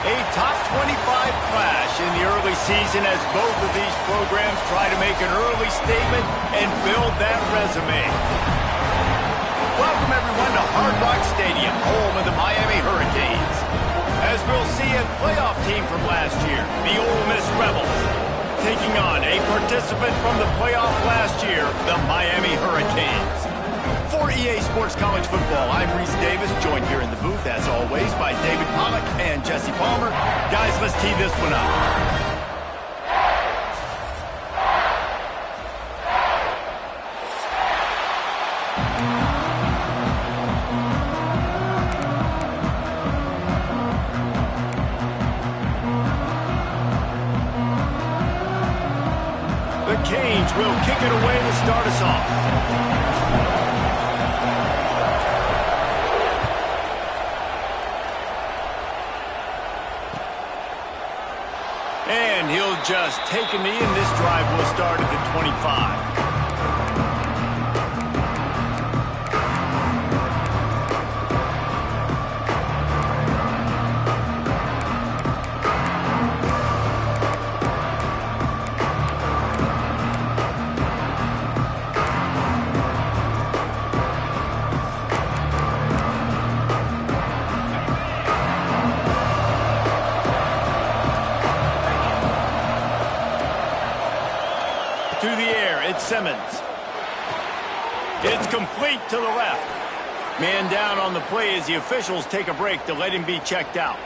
A top 25 clash in the early season as both of these programs try to make an early statement and build that resume. Welcome everyone to Hard Rock Stadium, home of the Miami Hurricanes. As we'll see a playoff team from last year, the Ole Miss Rebels, taking on a participant from the playoff last year, the Miami Hurricanes. For EA Sports College Football, I'm Reese Davis, joined here in the booth, as always, by David Pollack and Jesse Palmer. Guys, let's tee this one up. The Canes will kick it away to start us off. And he'll just take a knee, and this drive will start at the 25. Through the air, it's Simmons. It's complete to the left. Man down on the play as the officials take a break to let him be checked out.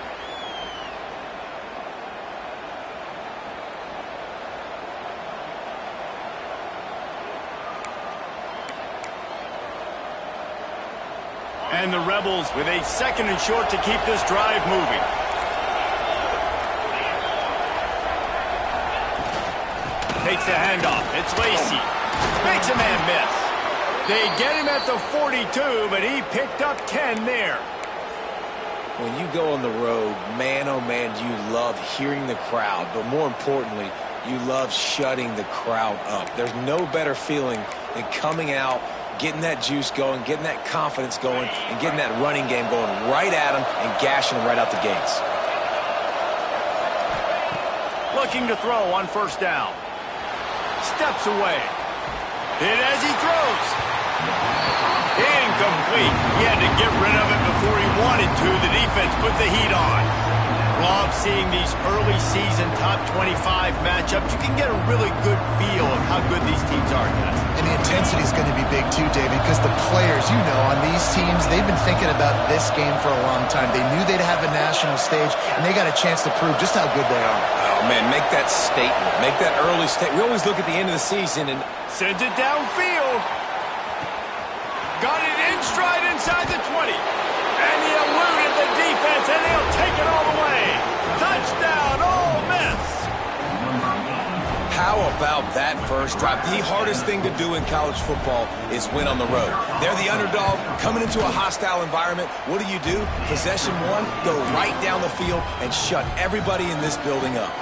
And the Rebels with a second and short to keep this drive moving. Takes the handoff. It's Lacey. Makes a man miss. They get him at the 42, but he picked up 10 there. When you go on the road, man, oh man, you love hearing the crowd. But more importantly, you love shutting the crowd up. There's no better feeling than coming out, getting that juice going, getting that confidence going, and getting that running game going right at them and gashing them right out the gates. Looking to throw on first down. Steps away. Hit as he throws. Incomplete. He had to get rid of it before he wanted to. The defense put the heat on. Love seeing these early season top 25 matchups. You can get a really good feel of how good these teams are, guys. And the intensity is going to be big too, David, because the players, you know, on these teams, they've been thinking about this game for a long time. They knew they'd have a national stage, and they got a chance to prove just how good they are. Oh, man, make that statement. Make that early statement. We always look at the end of the season and sends it downfield. Got it in stride inside the 20. And he eluded the defense, and he'll take it all the way. Touchdown, Ole Miss. How about that first drive? The hardest thing to do in college football is win on the road. They're the underdog coming into a hostile environment. What do? Possession one, go right down the field and shut everybody in this building up.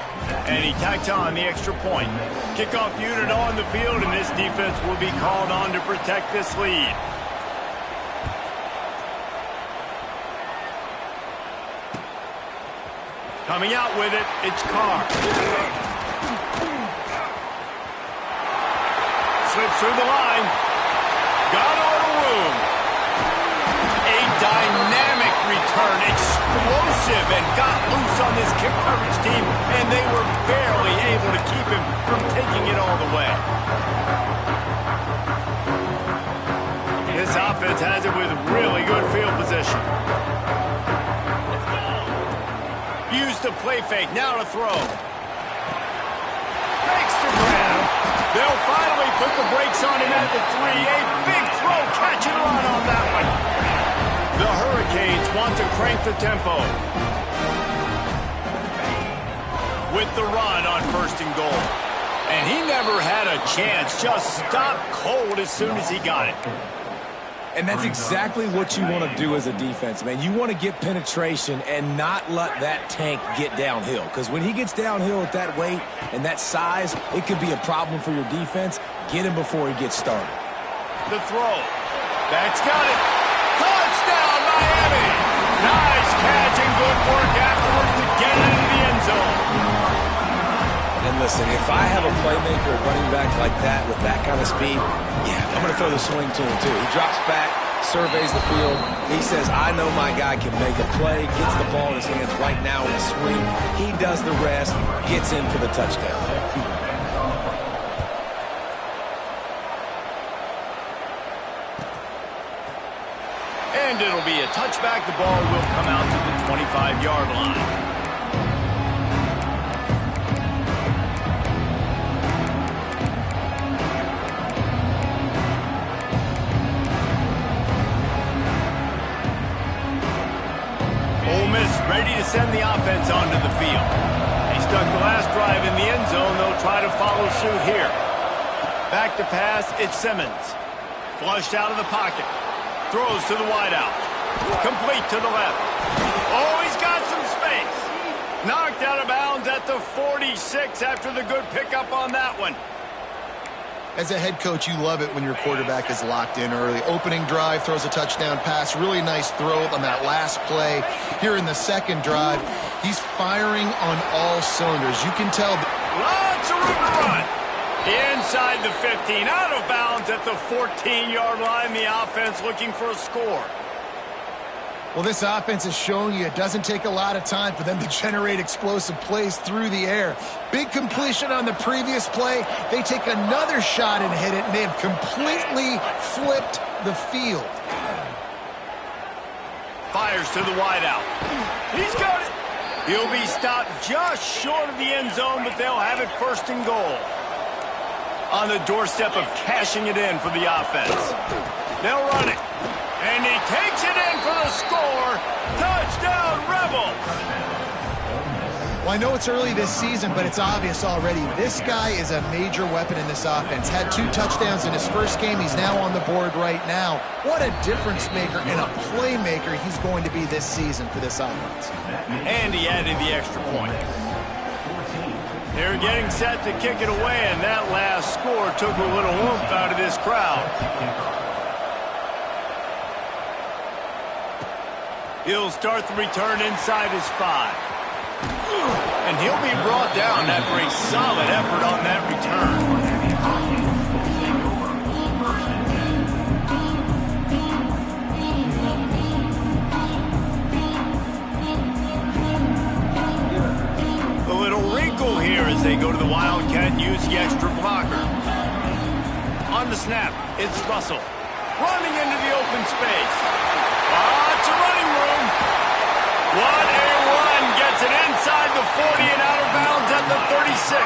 And he tacked on the extra point. Kickoff unit on the field, and this defense will be called on to protect this lead. Coming out with it, it's Carr. Slips through the line. Got a little room. A dynamic return, explosive, and got loose on this kick coverage team, and they were barely able to keep him from taking it all the way. This offense has it with really good field position. Use the play fake, now to throw. Makes the grab. They'll finally put the brakes on him at the 3. A big throw, catch and run on that one. The Hurricanes want to crank the tempo. With the run on first and goal. And he never had a chance, just stopped cold as soon as he got it. And that's exactly what you want to do as a defense, man. You want to get penetration and not let that tank get downhill. Because when he gets downhill at that weight and that size, it could be a problem for your defense. Get him before he gets started. The throw. That's got it. Touchdown, Miami. Nice catch and good work afterwards to get Listen, if I have a playmaker at running back like that with that kind of speed, yeah, I'm going to throw the swing to him too. He drops back, surveys the field. He says, I know my guy can make a play, gets the ball in his hands right now in a swing. He does the rest, gets in for the touchdown. And it'll be a touchback. The ball will come out to the 25-yard line. Ole Miss ready to send the offense onto the field. They stuck the last drive in the end zone. They'll try to follow suit here. Back to pass, it's Simmons. Flushed out of the pocket. Throws to the wideout. Complete to the left. Oh, he's got some space. Knocked out of bounds at the 46 after the good pickup on that one. As a head coach, you love it when your quarterback is locked in early. Opening drive, throws a touchdown pass. Really nice throw on that last play. Here in the second drive, he's firing on all cylinders. You can tell. Lots of room to run. Inside the 15, out of bounds at the 14-yard line. The offense looking for a score. Well, this offense is showing you it doesn't take a lot of time for them to generate explosive plays through the air. Big completion on the previous play. They take another shot and hit it, and they've completely flipped the field. Fires to the wideout. He's got it. He'll be stopped just short of the end zone, but they'll have it first and goal. On the doorstep of cashing it in for the offense. They'll run it. And he takes it in for the score. Touchdown, Rebels. Well, I know it's early this season, but it's obvious already. This guy is a major weapon in this offense. Had 2 touchdowns in his first game. He's now on the board right now. What a difference maker and a playmaker he's going to be this season for this offense. And he added the extra point. They're getting set to kick it away, and that last score took a little oomph out of this crowd. He'll start the return inside his 5. And he'll be brought down after a solid effort on that return. A little wrinkle here as they go to the Wildcat and use the extra blocker. On the snap, it's Russell. Running into the open space. Lots of running room. What a run. Gets it inside the 40 and out of bounds at the 36.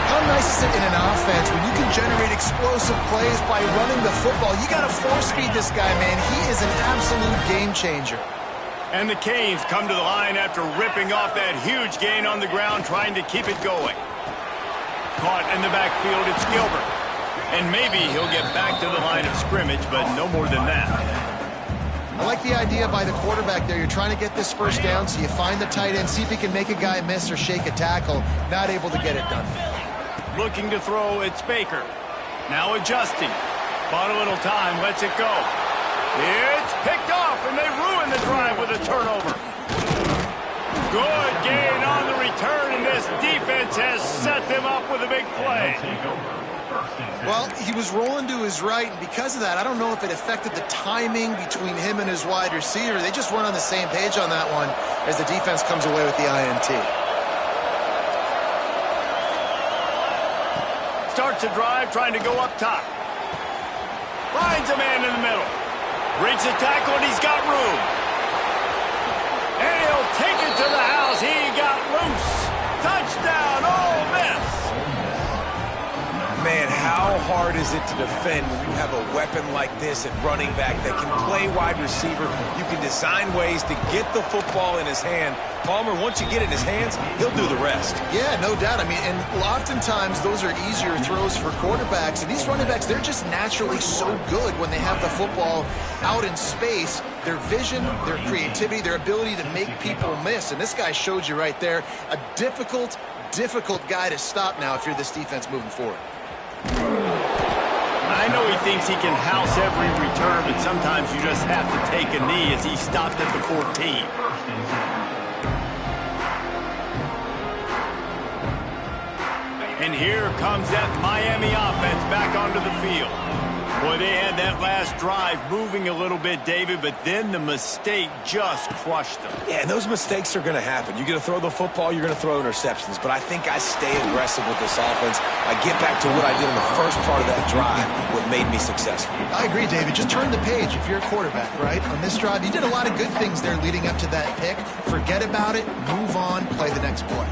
How nice is it in an offense when you can generate explosive plays by running the football? You got to force feed this guy, man. He is an absolute game changer. And the Canes come to the line after ripping off that huge gain on the ground, trying to keep it going. Caught in the backfield, it's Gilbert. And maybe he'll get back to the line of scrimmage, but no more than that. I like the idea by the quarterback there. You're trying to get this first down, so you find the tight end, see if he can make a guy miss or shake a tackle. Not able to get it done. Looking to throw, it's Baker. Now adjusting. Bought a little time, lets it go. It's picked off, and they ruin the drive with a turnover. Good gain on the return, and this defense has set them up with a big play. Well, he was rolling to his right, and because of that, I don't know if it affected the timing between him and his wide receiver. They just weren't on the same page on that one as the defense comes away with the INT. Starts a drive, trying to go up top. Finds a man in the middle. Breaks a tackle, and he's got room. And he'll take it to the house. He got loose. Touchdown, Ole Miss. Man, how hard is it to defend when you have a weapon like this at running back that can play wide receiver? You can design ways to get the football in his hand. Palmer, once you get it in his hands, he'll do the rest. Yeah, no doubt. I mean, and oftentimes those are easier throws for quarterbacks. And these running backs, they're just naturally so good when they have the football out in space. Their vision, their creativity, their ability to make people miss. And this guy showed you right there, a difficult guy to stop now if you're this defense moving forward. I know he thinks he can house every return, but sometimes you just have to take a knee as he stopped at the 14. And here comes that Miami offense back onto the field. Boy, they had that last drive moving a little bit, David, but then the mistake just crushed them. Yeah, and those mistakes are going to happen. You're going to throw the football, you're going to throw interceptions. But I think I stay aggressive with this offense. I get back to what I did in the first part of that drive, what made me successful. I agree, David. Just turn the page if you're a quarterback, right? On this drive, you did a lot of good things there leading up to that pick. Forget about it, move on, play the next play.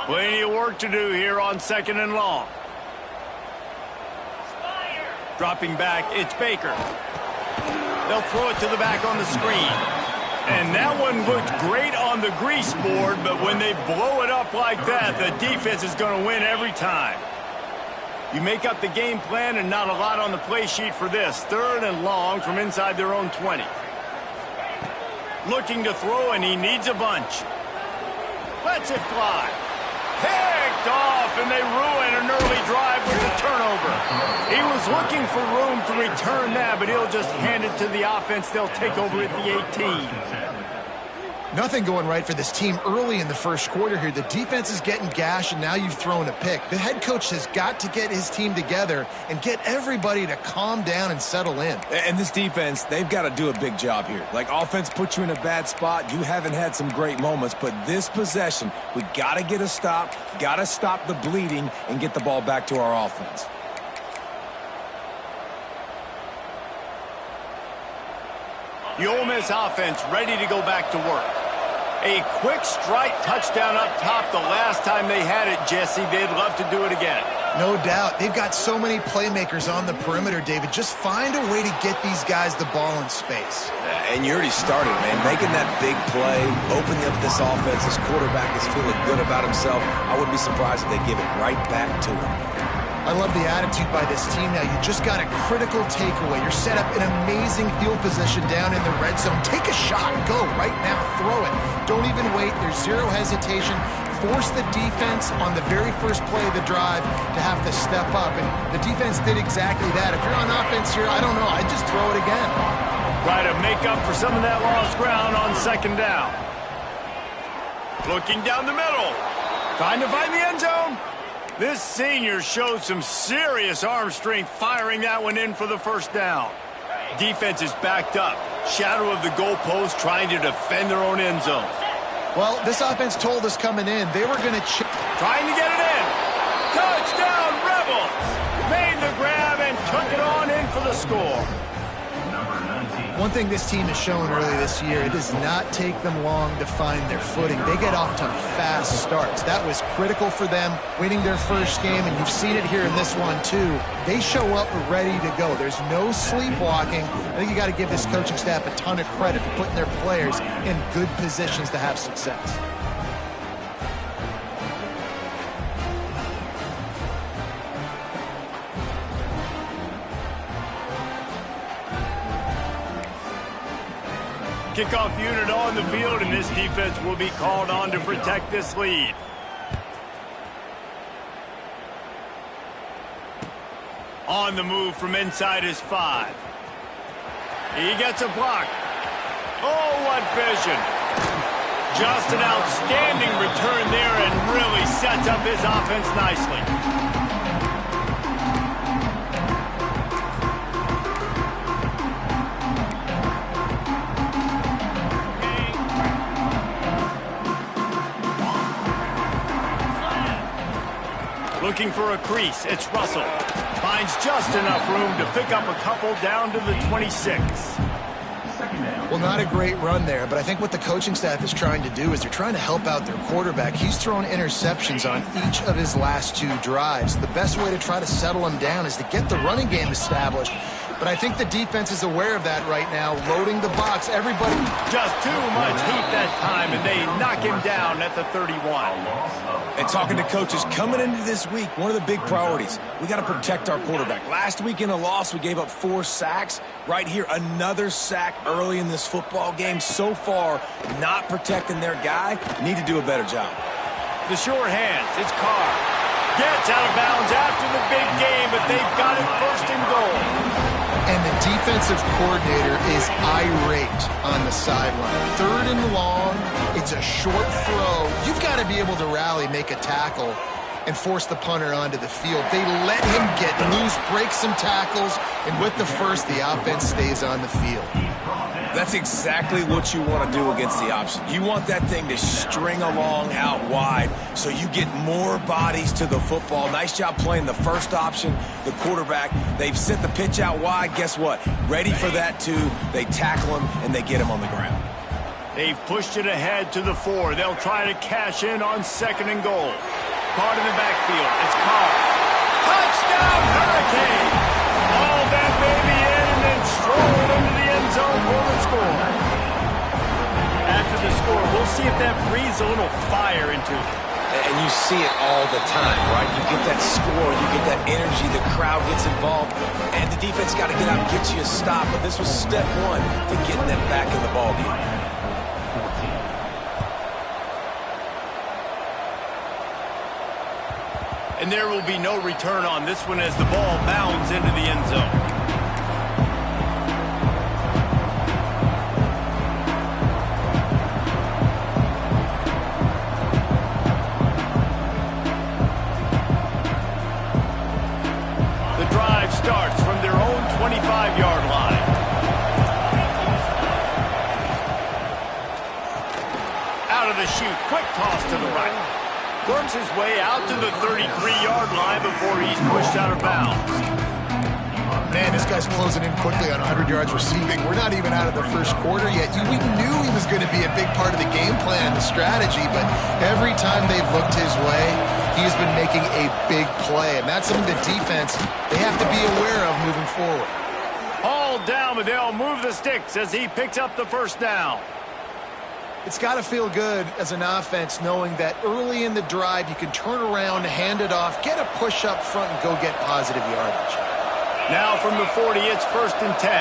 Plenty of work to do here on 2nd and long. Dropping back, it's Baker. They'll throw it to the back on the screen. And that one looked great on the grease board, but when they blow it up like that, the defense is going to win every time. You make up the game plan and not a lot on the play sheet for this. 3rd and long from inside their own 20. Looking to throw, and he needs a bunch. Lets it fly. Picked off, and they ruin an early drive with a turnover. He was looking for room to return that, but he'll just hand it to the offense. They'll take over at the 18. Nothing going right for this team early in the first quarter here. The defense is getting gashed, and now you've thrown a pick. The head coach has got to get his team together and get everybody to calm down and settle in. And this defense, they've got to do a big job here. Like, offense puts you in a bad spot. You haven't had some great moments, but this possession, we got to get a stop, got to stop the bleeding, and get the ball back to our offense. The Ole Miss offense ready to go back to work. A quick strike touchdown up top the last time they had it, Jesse. They'd love to do it again. No doubt. They've got so many playmakers on the perimeter, David. Just find a way to get these guys the ball in space. And you already started, man. Making that big play, opening up this offense. This quarterback is feeling good about himself. I wouldn't be surprised if they give it right back to him. I love the attitude by this team now. You just got a critical takeaway. You're set up in amazing field position down in the red zone. Take a shot. Go right now. Throw it. Don't even wait. There's zero hesitation. Force the defense on the very first play of the drive to have to step up. And the defense did exactly that. If you're on offense here, I don't know. I'd just throw it again. Try to make up for some of that lost ground on 2nd down. Looking down the middle. Trying to find the end zone. This senior showed some serious arm strength firing that one in for the first down. Defense is backed up. Shadow of the goalpost trying to defend their own end zone. Well, this offense told us coming in they were going to trying to get it in. Touchdown, Rebels! Made the grab and took it on in for the score. One thing this team has shown early this year, it does not take them long to find their footing. They get off to fast starts. That was critical for them, winning their first game, and you've seen it here in this one too. They show up ready to go. There's no sleepwalking. I think you got to give this coaching staff a ton of credit for putting their players in good positions to have success. Kickoff unit on the field, and this defense will be called on to protect this lead. On the move from inside his 5. He gets a block. Oh, what vision. Just an outstanding return there and really sets up his offense nicely. Looking for a crease, it's Russell. Finds just enough room to pick up a couple down to the 26. Well, not a great run there, but I think what the coaching staff is trying to do is they're trying to help out their quarterback. He's thrown interceptions on each of his last 2 drives. The best way to try to settle him down is to get the running game established. But I think the defense is aware of that right now, loading the box. Everybody just too much heat that time, and they knock him down at the 31. And talking to coaches coming into this week, one of the big priorities, we got to protect our quarterback. Last week in a loss, we gave up 4 sacks. Right here, another sack early in this football game. So far, not protecting their guy. Need to do a better job. The sure hands, it's Carr. Gets out of bounds after the big game, but they've got it 1st and goal. And the defensive coordinator is irate on the sideline. 3rd and long, it's a short throw. You've got to be able to rally, make a tackle, and force the punter onto the field. They let him get loose, break some tackles, and with the first, the offense stays on the field. That's exactly what you want to do against the option. You want that thing to string along out wide so you get more bodies to the football. Nice job playing the first option, the quarterback. They've sent the pitch out wide. Guess what? Ready for that too. They tackle him, and they get him on the ground. They've pushed it ahead to the 4. They'll try to cash in on 2nd and goal. Caught in the backfield. It's caught. Touchdown, Hurricane! All that baby in and then strolled into the end zone for the score. After the score, we'll see if that breathes a little fire into it. And you see it all the time, right? You get that score, you get that energy, the crowd gets involved, and the defense got to get out and get you a stop. But this was step 1 to getting them back in the ballgame. And there will be no return on this one as the ball bounds into the end zone. The drive starts from their own 25-yard line. Out of the chute, quick toss to the right. Works his way out to the 33-yard line before he's pushed out of bounds. Man, this guy's closing in quickly on 100 yards receiving. We're not even out of the first quarter yet. We knew he was going to be a big part of the game plan, the strategy, but every time they've looked his way, he's been making a big play, and that's something the defense, they have to be aware of moving forward. All down, but they'll move the sticks as he picks up the first down. It's got to feel good as an offense knowing that early in the drive you can turn around, hand it off, get a push up front, and go get positive yardage. Now from the 40, it's 1st and 10.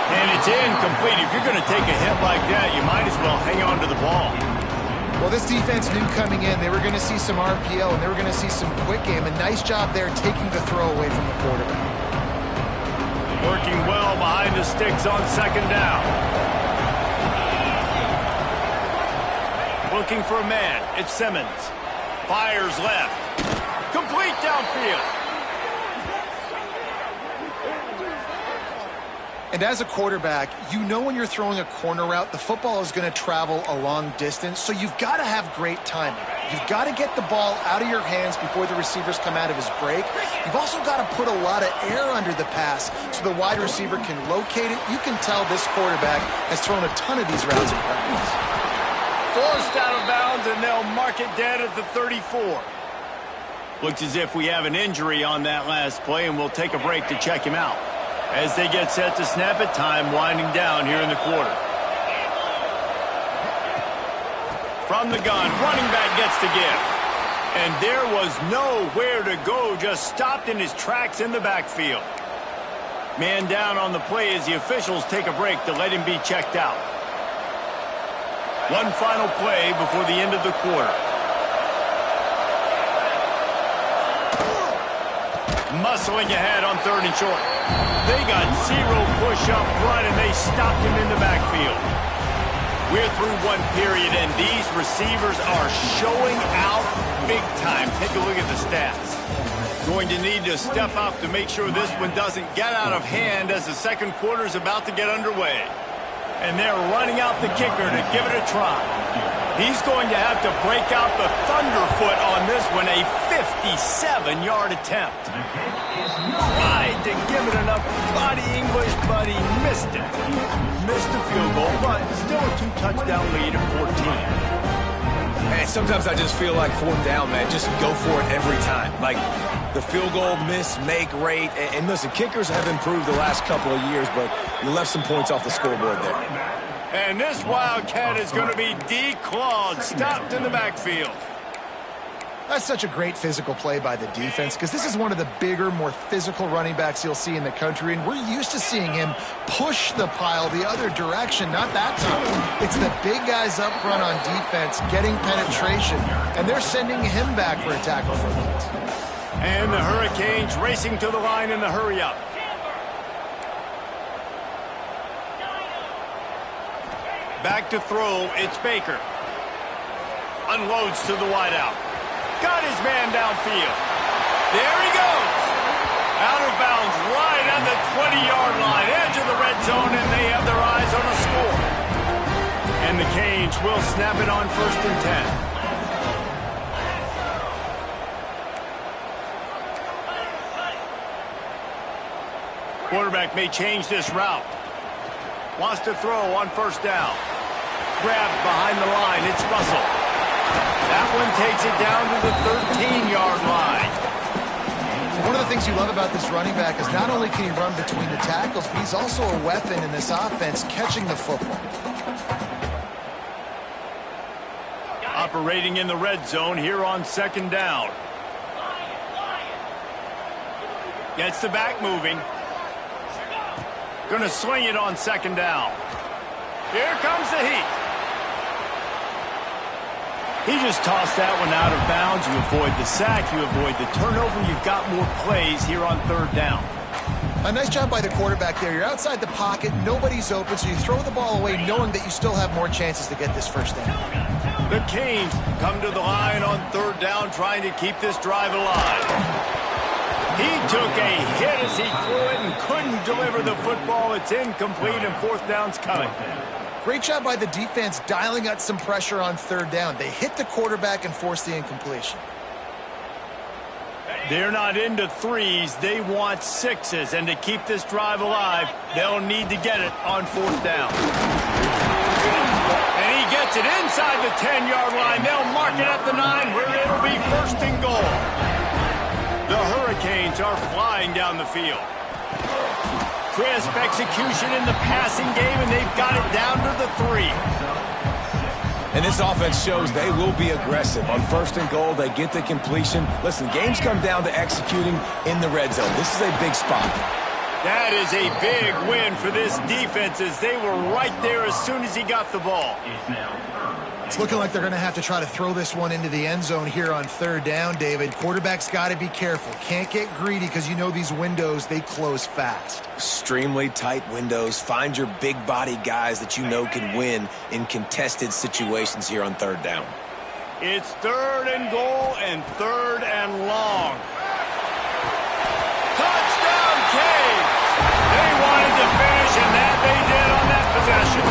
And it's incomplete. If you're going to take a hit like that, you might as well hang on to the ball. Well, this defense knew coming in they were going to see some RPO and they were going to see some quick game. A nice job there taking the throw away from the quarterback. Working well behind the sticks on 2nd down. Looking for a man. It's Simmons. Fires left. Complete downfield. And as a quarterback, you know when you're throwing a corner route, the football is going to travel a long distance, so you've got to have great timing. You've got to get the ball out of your hands before the receivers come out of his break. You've also got to put a lot of air under the pass so the wide receiver can locate it. You can tell this quarterback has thrown a ton of these routes in practice. Forced out of bounds, and they'll mark it dead at the 34. Looks as if we have an injury on that last play, and we'll take a break to check him out. As they get set to snap it, time winding down here in the quarter. From the gun, running back gets the give. And there was nowhere to go, just stopped in his tracks in the backfield. Man down on the play as the officials take a break to let him be checked out. One final play before the end of the quarter. Muscling ahead on 3rd and short. They got 0 push up front, and they stopped him in the backfield. We're through one period, and these receivers are showing out big time. Take a look at the stats. Going to need to step up to make sure this one doesn't get out of hand as the second quarter is about to get underway. And they're running out the kicker to give it a try. He's going to have to break out the thunderfoot on this one, a 57-yard attempt. Tried to give it enough body English, but he missed it. Missed the field goal, but still a 2-touchdown lead at 14. Hey, sometimes I just feel like 4th down, man. Just go for it every time. Like the field goal miss, make rate. And listen, kickers have improved the last couple of years, but you left some points off the scoreboard there. And this Wildcat is going to be declawed, stopped in the backfield. That's such a great physical play by the defense because this is one of the bigger, more physical running backs you'll see in the country, and we're used to seeing him push the pile the other direction. Not that time. It's the big guys up front on defense getting penetration, and they're sending him back for a tackle for loss. And the Hurricanes racing to the line in the hurry-up. Back to throw, it's Baker. Unloads to the wideout. Got his man downfield. There he goes. Out of bounds right on the 20-yard line, edge of the red zone, and they have their eyes on a score. And the Canes will snap it on 1st and 10. Quarterback may change this route. Wants to throw on 1st down. Grabbed behind the line. It's Russell. That one takes it down to the 13-yard line. One of the things you love about this running back is not only can he run between the tackles, but he's also a weapon in this offense catching the football. Operating in the red zone here on 2nd down. Gets the back moving. Going to swing it on 2nd down. Here comes the heat. He just tossed that one out of bounds. You avoid the sack. You avoid the turnover. You've got more plays here on 3rd down. A nice job by the quarterback there. You're outside the pocket. Nobody's open, so you throw the ball away knowing that you still have more chances to get this 1st down. The Canes come to the line on 3rd down, trying to keep this drive alive. He took a hit as he threw it and couldn't deliver the football. It's incomplete, and 4th down's coming. Great job by the defense dialing out some pressure on 3rd down. They hit the quarterback and forced the incompletion. They're not into 3s. They want 6s. And to keep this drive alive, they'll need to get it on 4th down. And he gets it inside the 10-yard line. They'll mark it at the 9 where it'll be 1st and goal. The Hurricanes are flying down the field. Crisp execution in the passing game, and they've got it down to the 3. And this offense shows they will be aggressive. On 1st and goal, they get the completion. Listen, games come down to executing in the red zone. This is a big spot. That is a big win for this defense, as they were right there as soon as he got the ball. It's looking like they're going to have to try to throw this one into the end zone here on 3rd down, David. Quarterback's got to be careful. Can't get greedy because you know these windows, they close fast. Extremely tight windows. Find your big body guys that you know can win in contested situations here on 3rd down. It's 3rd and goal and 3rd and long. Touchdown, Canes! They wanted to finish, and that they did on that possession.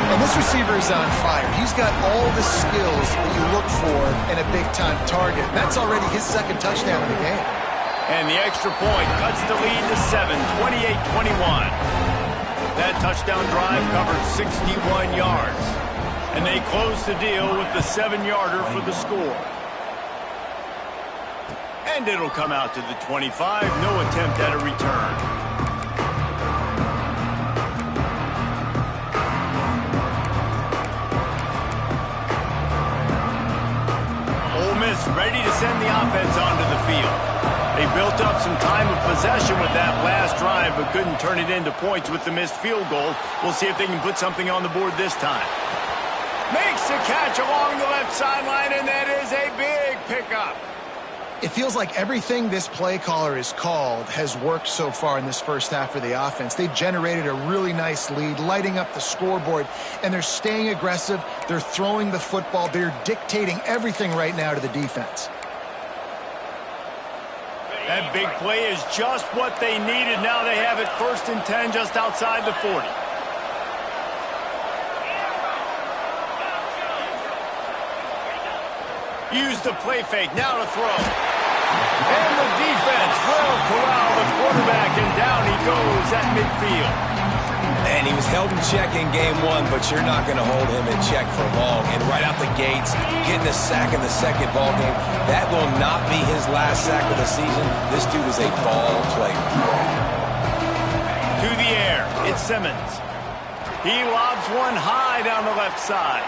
And this receiver is on fire. He's got all the skills that you look for in a big-time target. That's already his 2nd touchdown of the game. And the extra point cuts the lead to 7, 28-21. That touchdown drive covered 61 yards. And they close the deal with the 7-yarder for the score. And it'll come out to the 25. No attempt at a return. Ole Miss ready to send the offense onto the field. They built up some time of possession with that last drive, but couldn't turn it into points with the missed field goal. We'll see if they can put something on the board this time. Makes the catch along the left sideline, and that is a big pickup. It feels like everything this play caller has called has worked so far in this 1st half for the offense. They've generated a really nice lead, lighting up the scoreboard, and they're staying aggressive. They're throwing the football. They're dictating everything right now to the defense. That big play is just what they needed. Now they have it 1st and 10 just outside the 40. Use the play fake, now to throw. And the defense will corral the quarterback, and down he goes at midfield. And he was held in check in game 1, but you're not going to hold him in check for long. And right out the gates, getting a sack in the 2nd ball game, that will not be his last sack of the season. This dude is a ball player. To the air, it's Simmons. He lobs one high down the left side.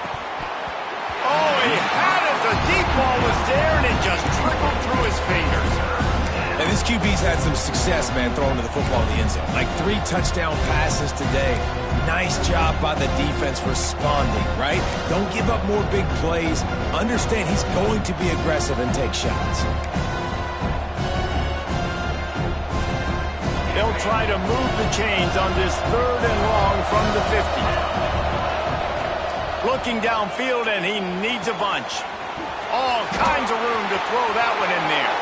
Oh, he had it. The deep ball was there, and it just trickled through his fingers. And this QB's had some success, man, throwing to the football in the end zone. Like 3 touchdown passes today. Nice job by the defense responding, right? Don't give up more big plays. Understand he's going to be aggressive and take shots. They'll try to move the chains on this 3rd and long from the 50. Looking downfield, and he needs a bunch. All kinds of room to throw that one in there.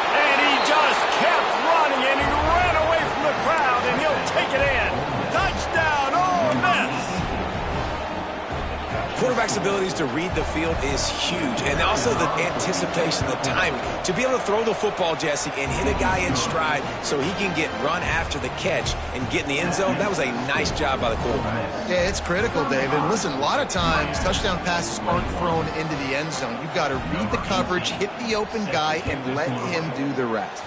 And he just kept running, and he ran away from the crowd, and he'll take it in. Touchdown, Ole Miss! Quarterback's abilities to read the field is huge, and also the anticipation, the timing. To be able to throw the football, Jesse, and hit a guy in stride so he can get run after the catch and get in the end zone, that was a nice job by the quarterback. Yeah, it's critical, David. Listen, a lot of times touchdown passes aren't thrown into the end zone. You've got to read the coverage, hit the open guy, and let him do the rest.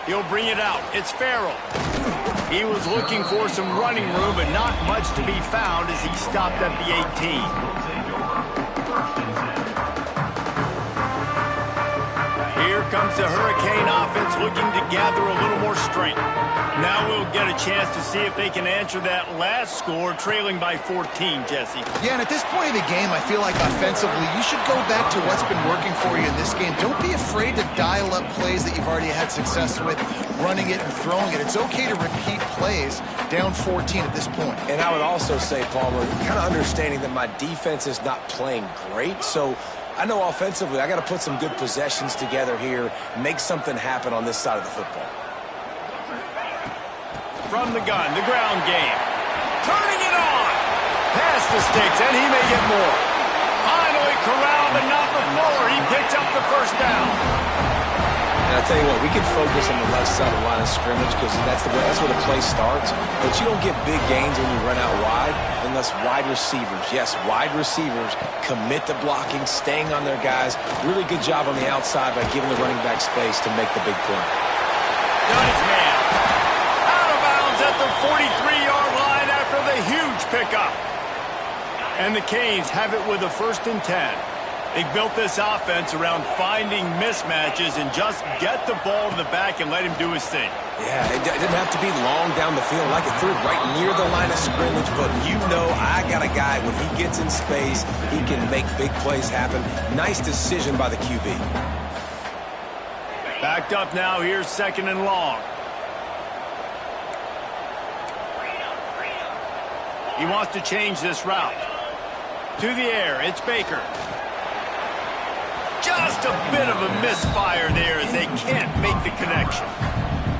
He'll bring it out. It's Farrell. He was looking for some running room, but not much to be found as he stopped at the 18. Here comes the Hurricane offense looking to gather a little more strength. Now we'll get a chance to see if they can answer that last score, trailing by 14, Jesse. Yeah, and at this point of the game, I feel like offensively, you should go back to what's been working for you in this game. Don't be afraid to dial up plays that you've already had success with, running it and throwing it. It's okay to repeat plays down 14 at this point. And I would also say, Palmer, kind of understanding that my defense is not playing great, so I know offensively I got to put some good possessions together here, make something happen on this side of the football. From the gun, the ground game. Turning it on. Past the sticks, and he may get more. Finally corralled, but not before. He picks up the first down. And I'll tell you what, we can focus on the left side of the line of scrimmage because that's where the play starts. But you don't get big gains when you run out wide unless wide receivers, yes, wide receivers commit to blocking, staying on their guys. Really good job on the outside by giving the running back space to make the big play. Got his man. At the 43-yard line after the huge pickup. And the Canes have it with a 1st and 10. They've built this offense around finding mismatches and just get the ball to the back and let him do his thing. Yeah, it didn't have to be long down the field. Like it threw it right near the line of scrimmage, but you know I got a guy, when he gets in space, he can make big plays happen. Nice decision by the QB. Backed up now, here's 2nd and long. He wants to change this route. To the air, it's Baker. Just a bit of a misfire there as they can't make the connection.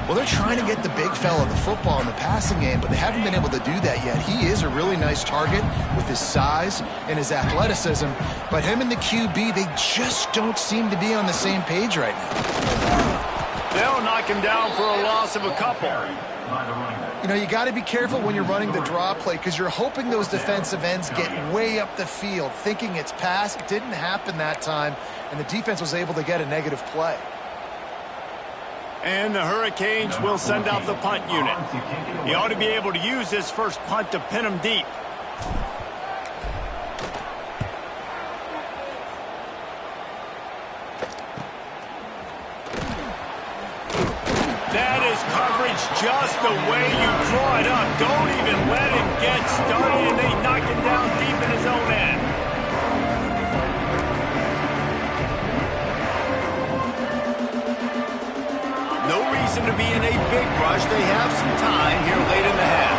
Well, they're trying to get the big fella the football in the passing game, but they haven't been able to do that yet. He is a really nice target with his size and his athleticism, but him and the QB, they just don't seem to be on the same page right now. They'll knock him down for a loss of a couple. You know, you got to be careful when you're running the draw play because you're hoping those defensive ends get way up the field, thinking it's pass. It didn't happen that time, and the defense was able to get a negative play. And the Hurricanes will send out the punt unit. He ought to be able to use this first punt to pin him deep. That is coverage just the way you draw it up. Don't even let him get started, and they knock him down deep in his own end. No reason to be in a big rush. They have some time here late in the half.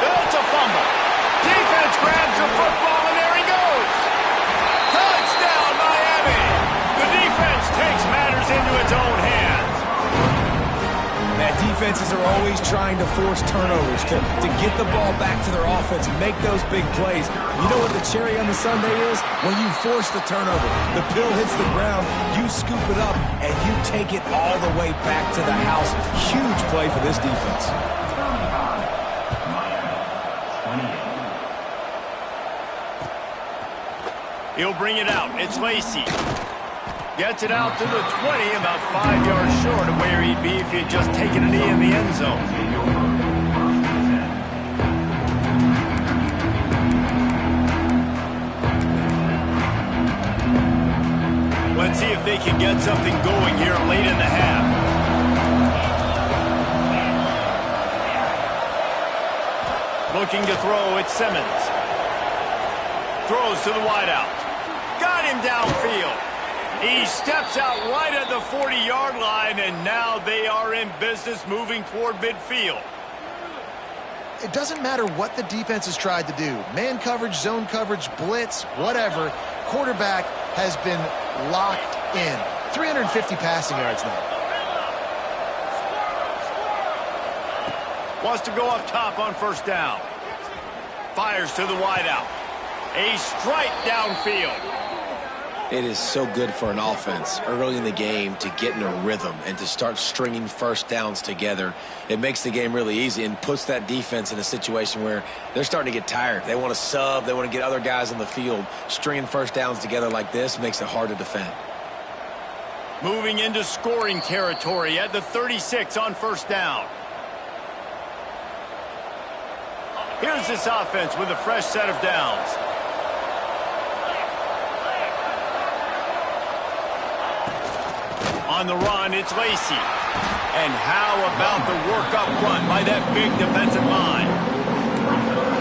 It's a fumble. Defense grabs the football, and there he goes. Touchdown, Miami. The defense takes matters into its own hands. That defenses are always trying to force turnovers to get the ball back to their offense, make those big plays. You know what the cherry on the sundae is? When you force the turnover, the pill hits the ground, you scoop it up, and you take it all the way back to the house. Huge play for this defense. He'll bring it out. It's Lacey. Gets it out to the 20, about 5 yards short of where he'd be if he had just taken a knee in the end zone. Let's see if they can get something going here late in the half. Looking to throw, it's Simmons. Throws to the wideout. Got him downfield. He steps out right at the 40-yard line, and now they are in business moving toward midfield. It doesn't matter what the defense has tried to do. Man coverage, zone coverage, blitz, whatever. Quarterback has been locked in. 350 passing yards now. Wants to go up top on first down. Fires to the wideout. A strike downfield. It is so good for an offense early in the game to get in a rhythm and to start stringing first downs together. It makes the game really easy and puts that defense in a situation where they're starting to get tired. They want to sub. They want to get other guys on the field. Stringing first downs together like this makes it hard to defend. Moving into scoring territory at the 36 on first down. Here's this offense with a fresh set of downs. On the run, it's Lacey. And how about the work up front by that big defensive line?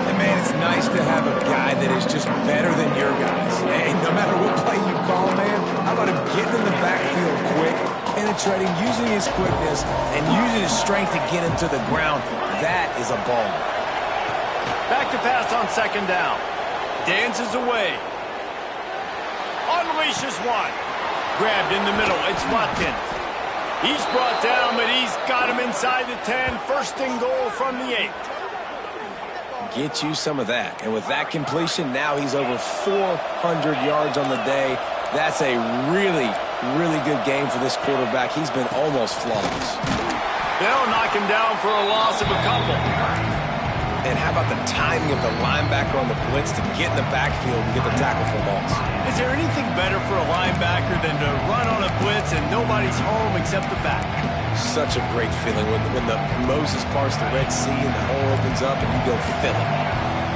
And man, it's nice to have a guy that is just better than your guys. And no matter what play you call, man, how about him getting in the backfield quick, penetrating, using his quickness, and using his strength to get him to the ground. That is a ball. Back to pass on second down. Dances away. Unleashes one. Grabbed in the middle. It's Watkins. He's brought down, but he's got him inside the 10. First and goal from the 8. Get you some of that. And with that completion, now he's over 400 yards on the day. That's a really, really good game for this quarterback. He's been almost flawless. They'll knock him down for a loss of a couple. And how about the timing of the linebacker on the blitz to get in the backfield and get the tackle for loss? Is there anything better for a linebacker than to run on a blitz and nobody's home except the back? Such a great feeling when the Moses parts the Red Sea and the hole opens up and you go fill it.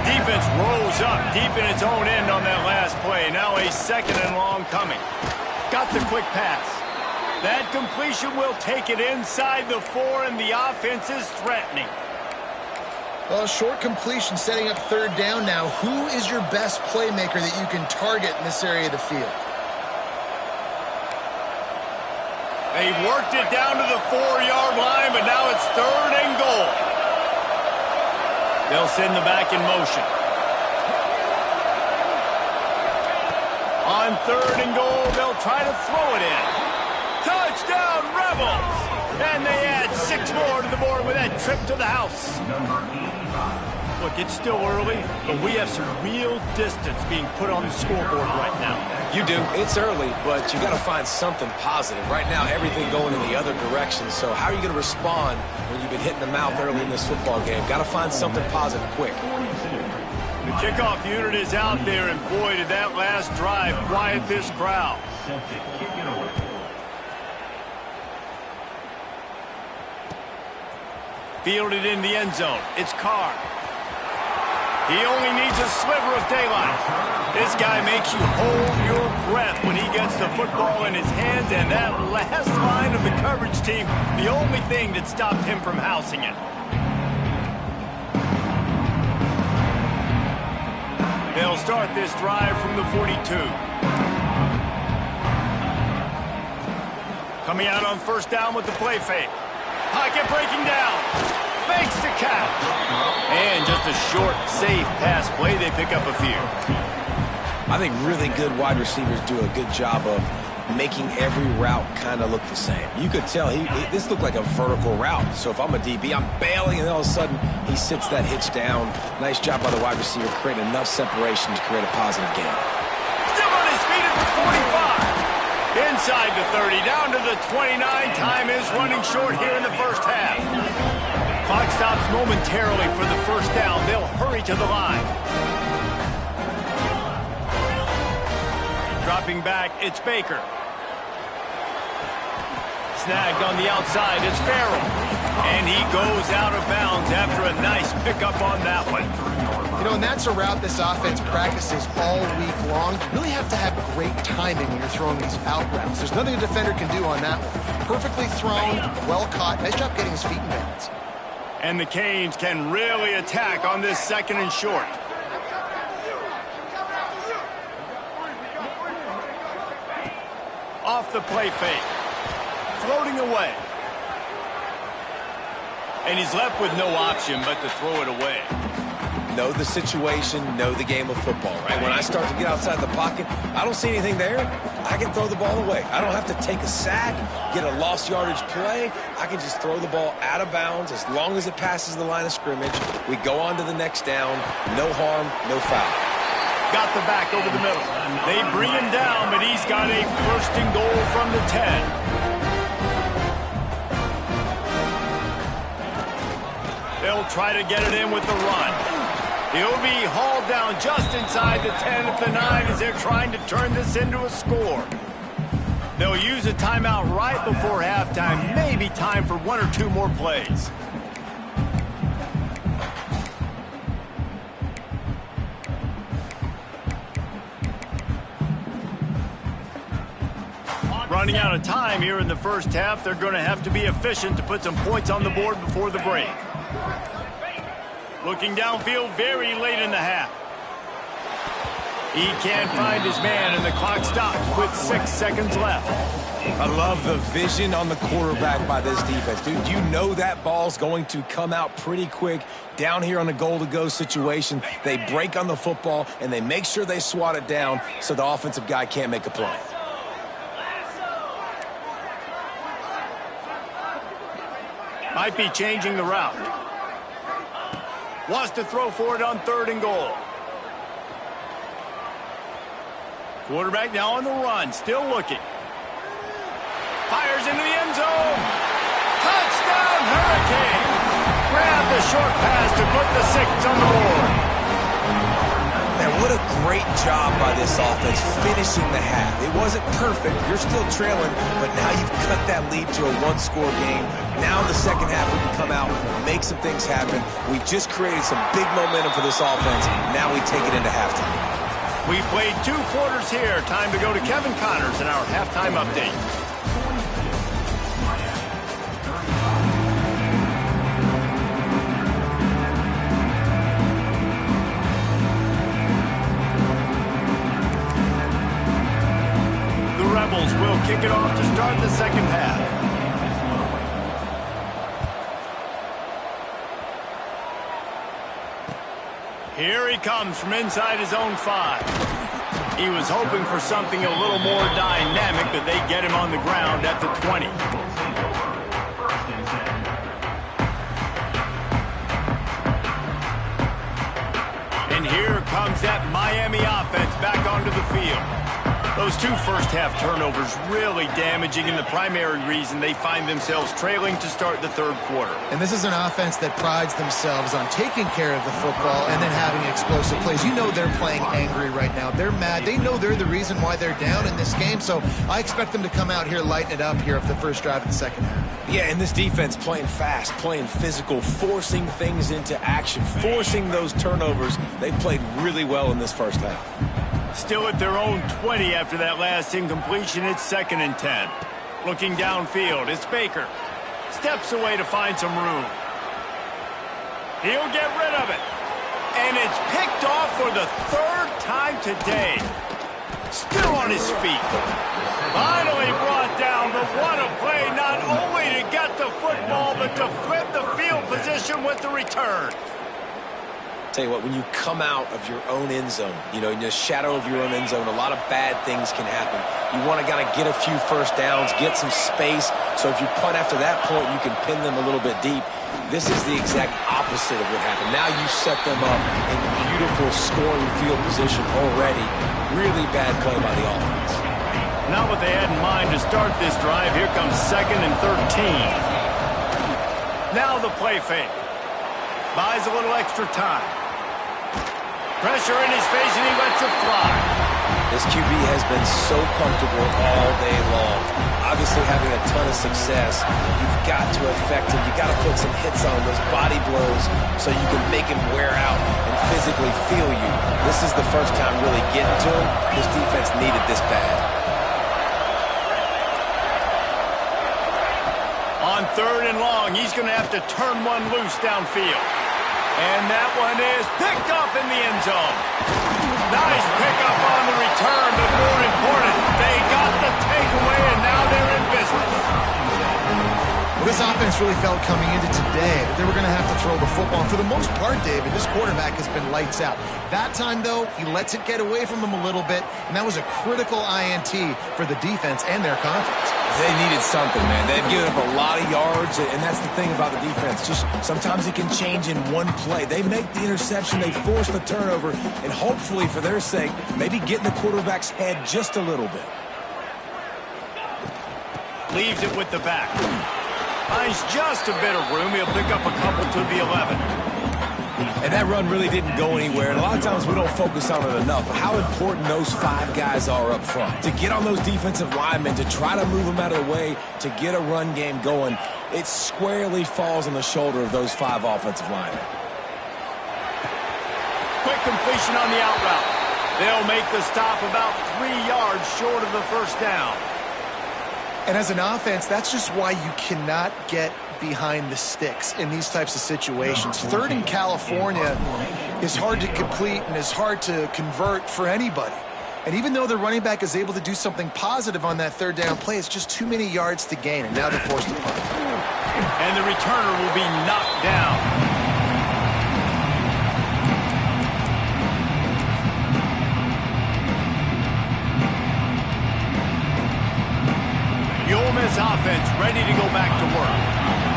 Defense rolls up deep in its own end on that last play. Now a second and long coming. Got the quick pass. That completion will take it inside the 4, and the offense is threatening. Well, short completion setting up third down now. Who is your best playmaker that you can target in this area of the field? They've worked it down to the 4-yard line, but now it's third and goal. They'll send the back in motion. On third and goal, they'll try to throw it in. Touchdown, Rebels! And they add 6 more to the board with that trip to the house. Look, it's still early, but we have some real distance being put on the scoreboard right now. You do. It's early, but you got to find something positive. Right now, everything going in the other direction. So how are you going to respond when you've been hitting the mouth early in this football game? Got to find something positive quick. The kickoff unit is out there, and boy, did that last drive quiet this crowd. Fielded in the end zone. It's Carr. He only needs a sliver of daylight. This guy makes you hold your breath when he gets the football in his hands, and that last line of the coverage team, the only thing that stopped him from housing it. They'll start this drive from the 42. Coming out on first down with the play fake. Pocket breaking down. Makes the catch. And just a short, safe pass play. They pick up a few. I think really good wide receivers do a good job of making every route kind of look the same. You could tell this looked like a vertical route. So if I'm a DB, I'm bailing, and all of a sudden he sits that hitch down. Nice job by the wide receiver, creating enough separation to create a positive game. Still on his feet at the 45. Inside the 30, down to the 29. Time is running short here in the first half. Clock stops momentarily for the first down. They'll hurry to the line. Dropping back, it's Baker. Snagged on the outside, it's Farrell. And he goes out of bounds after a nice pickup on that one. You know, and that's a route this offense practices all week long. You really have to have great timing when you're throwing these out routes. There's nothing a defender can do on that one. Perfectly thrown, well caught. Nice job getting his feet in bounds. And the Canes can really attack on this second and short. Off the play fake. Floating away. And he's left with no option but to throw it away. Know the situation, know the game of football, right? When I start to get outside the pocket, I don't see anything there, I can throw the ball away. I don't have to take a sack, get a lost yardage play. I can just throw the ball out of bounds as long as it passes the line of scrimmage. We go on to the next down. No harm, no foul. Got the back over the middle. They bring him down, but he's got a first and goal from the 10. They'll try to get it in with the run. He'll be hauled down just inside the 10 at the 9 as they're trying to turn this into a score. They'll use a timeout right before halftime. Maybe time for one or two more plays. Running out of time here in the first half. They're going to have to be efficient to put some points on the board before the break. Looking downfield very late in the half. He can't find his man, and the clock stops with 6 seconds left. I love the vision on the quarterback by this defense. Dude, you know that ball's going to come out pretty quick. Down here on the goal-to-go situation, they break on the football, and they make sure they swat it down so the offensive guy can't make a play. Might be changing the route. Wants to throw for it on 3rd and goal. Quarterback now on the run, still looking. Fires into the end zone. Touchdown, Hurricane! Grab the short pass to put the 6 on the board. Man, what a great job by this offense finishing the half. It wasn't perfect. You're still trailing, but now you've cut that lead to a one-score game. Now in the second half, we can come out, make some things happen. We just created some big momentum for this offense. Now we take it into halftime. We played 2 quarters here. Time to go to Kevin Connors in our halftime update. The Rebels will kick it off to start the second half. Here he comes from inside his own 5. He was hoping for something a little more dynamic, but they get him on the ground at the 20. And here comes that Miami offense back onto the field. Those 2 first-half turnovers really damaging, and the primary reason they find themselves trailing to start the 3rd quarter. And this is an offense that prides themselves on taking care of the football and then having explosive plays. You know they're playing angry right now. They're mad. They know they're the reason why they're down in this game, so I expect them to come out here, lighten it up here of the first drive of the second half. Yeah, and this defense playing fast, playing physical, forcing things into action, forcing those turnovers. They played really well in this first half. Still at their own 20 after that last incompletion. It's 2nd and 10. Looking downfield, it's Baker. Steps away to find some room. He'll get rid of it. And it's picked off for the 3rd time today. Still on his feet. Finally brought down, but what a play, not only to get the football, but to flip the field position with the return. Tell you what, when you come out of your own end zone, in the shadow of your own end zone, a lot of bad things can happen. You want to kind of get a few first downs, get some space, so if you punt after that point, you can pin them a little bit deep. This is the exact opposite of what happened. Now you set them up in beautiful scoring field position already. Really bad play by the offense. Not what they had in mind to start this drive. Here comes 2nd and 13. Now the play fake. Buys a little extra time. Pressure in his face, and he lets it fly. This QB has been so comfortable all day long. Obviously having a ton of success. You've got to affect him. You've got to put some hits on him, those body blows, so you can make him wear out and physically feel you. This is the first time really getting to him. His defense needed this bad. On 3rd and long, he's going to have to turn one loose downfield. And that one is picked off in the end zone. Nice pickup on the return, but more important, they got the takeaway, and now they're in business. Well, this offense really felt coming into today that they were going to have to throw the football. And for the most part, David, this quarterback has been lights out. That time, though, he lets it get away from him a little bit, and that was a critical INT for the defense and their confidence. They needed something, man. They've given up a lot of yards, and that's the thing about the defense. Just sometimes it can change in one play. They make the interception, they force the turnover, and hopefully, for their sake, maybe get in the quarterback's head just a little bit. Leaves it with the back. Finds just a bit of room. He'll pick up a couple to the 11. And that run really didn't go anywhere. And a lot of times we don't focus on it enough. But how important those 5 guys are up front. To get on those defensive linemen, to try to move them out of the way, to get a run game going, it squarely falls on the shoulder of those 5 offensive linemen. Quick completion on the out route. They'll make the stop about 3 yards short of the first down. And as an offense, that's just why you cannot get behind the sticks in these types of situations. 3rd in California is hard to complete and is hard to convert for anybody. And even though the running back is able to do something positive on that 3rd down play, it's just too many yards to gain, and now they're forced to punt. And the returner will be knocked down. The Ole Miss offense ready to go back to work.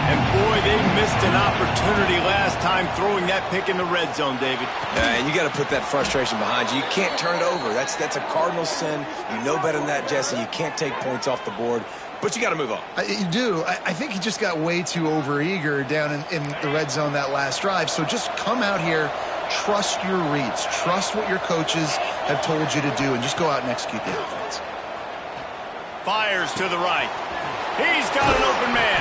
And boy, they missed an opportunity last time throwing that pick in the red zone, David. And you got to put that frustration behind you. You can't turn it over. That's a cardinal sin. You know better than that, Jesse. You can't take points off the board. But you got to move on. You do. I think he just got way too overeager down in the red zone that last drive. So just come out here, trust your reads, trust what your coaches have told you to do, and just go out and execute the offense. Fires to the right. He's got an open man.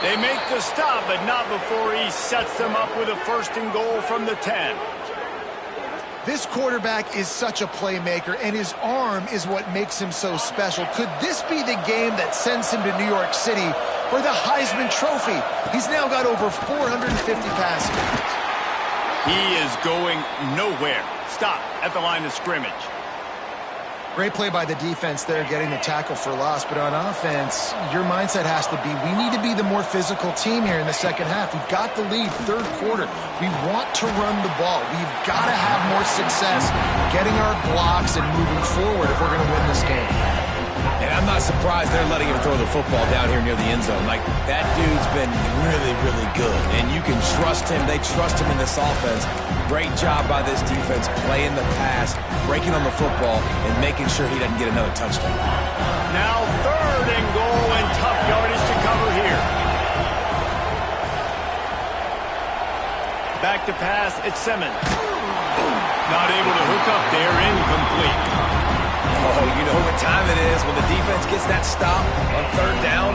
They make the stop, but not before he sets them up with a 1st and goal from the 10. This quarterback is such a playmaker, and his arm is what makes him so special. Could this be the game that sends him to New York City for the Heisman Trophy? He's now got over 450 passing yards. He is going nowhere. Stop at the line of scrimmage. Great play by the defense there, getting the tackle for loss. But on offense, your mindset has to be, we need to be the more physical team here in the second half. We've got the lead, 3rd quarter. We want to run the ball. We've got to have more success getting our blocks and moving forward if we're going to win this game. And I'm not surprised they're letting him throw the football down here near the end zone. Like, that dude's been really, really good. And you can trust him. They trust him in this offense. Great job by this defense playing the pass, breaking on the football, and making sure he doesn't get another touchdown. Now 3rd and goal and tough yardage to cover here. Back to pass, it's Simmons. Not able to hook up there, incomplete. Oh, you know what time it is when the defense gets that stop on 3rd down.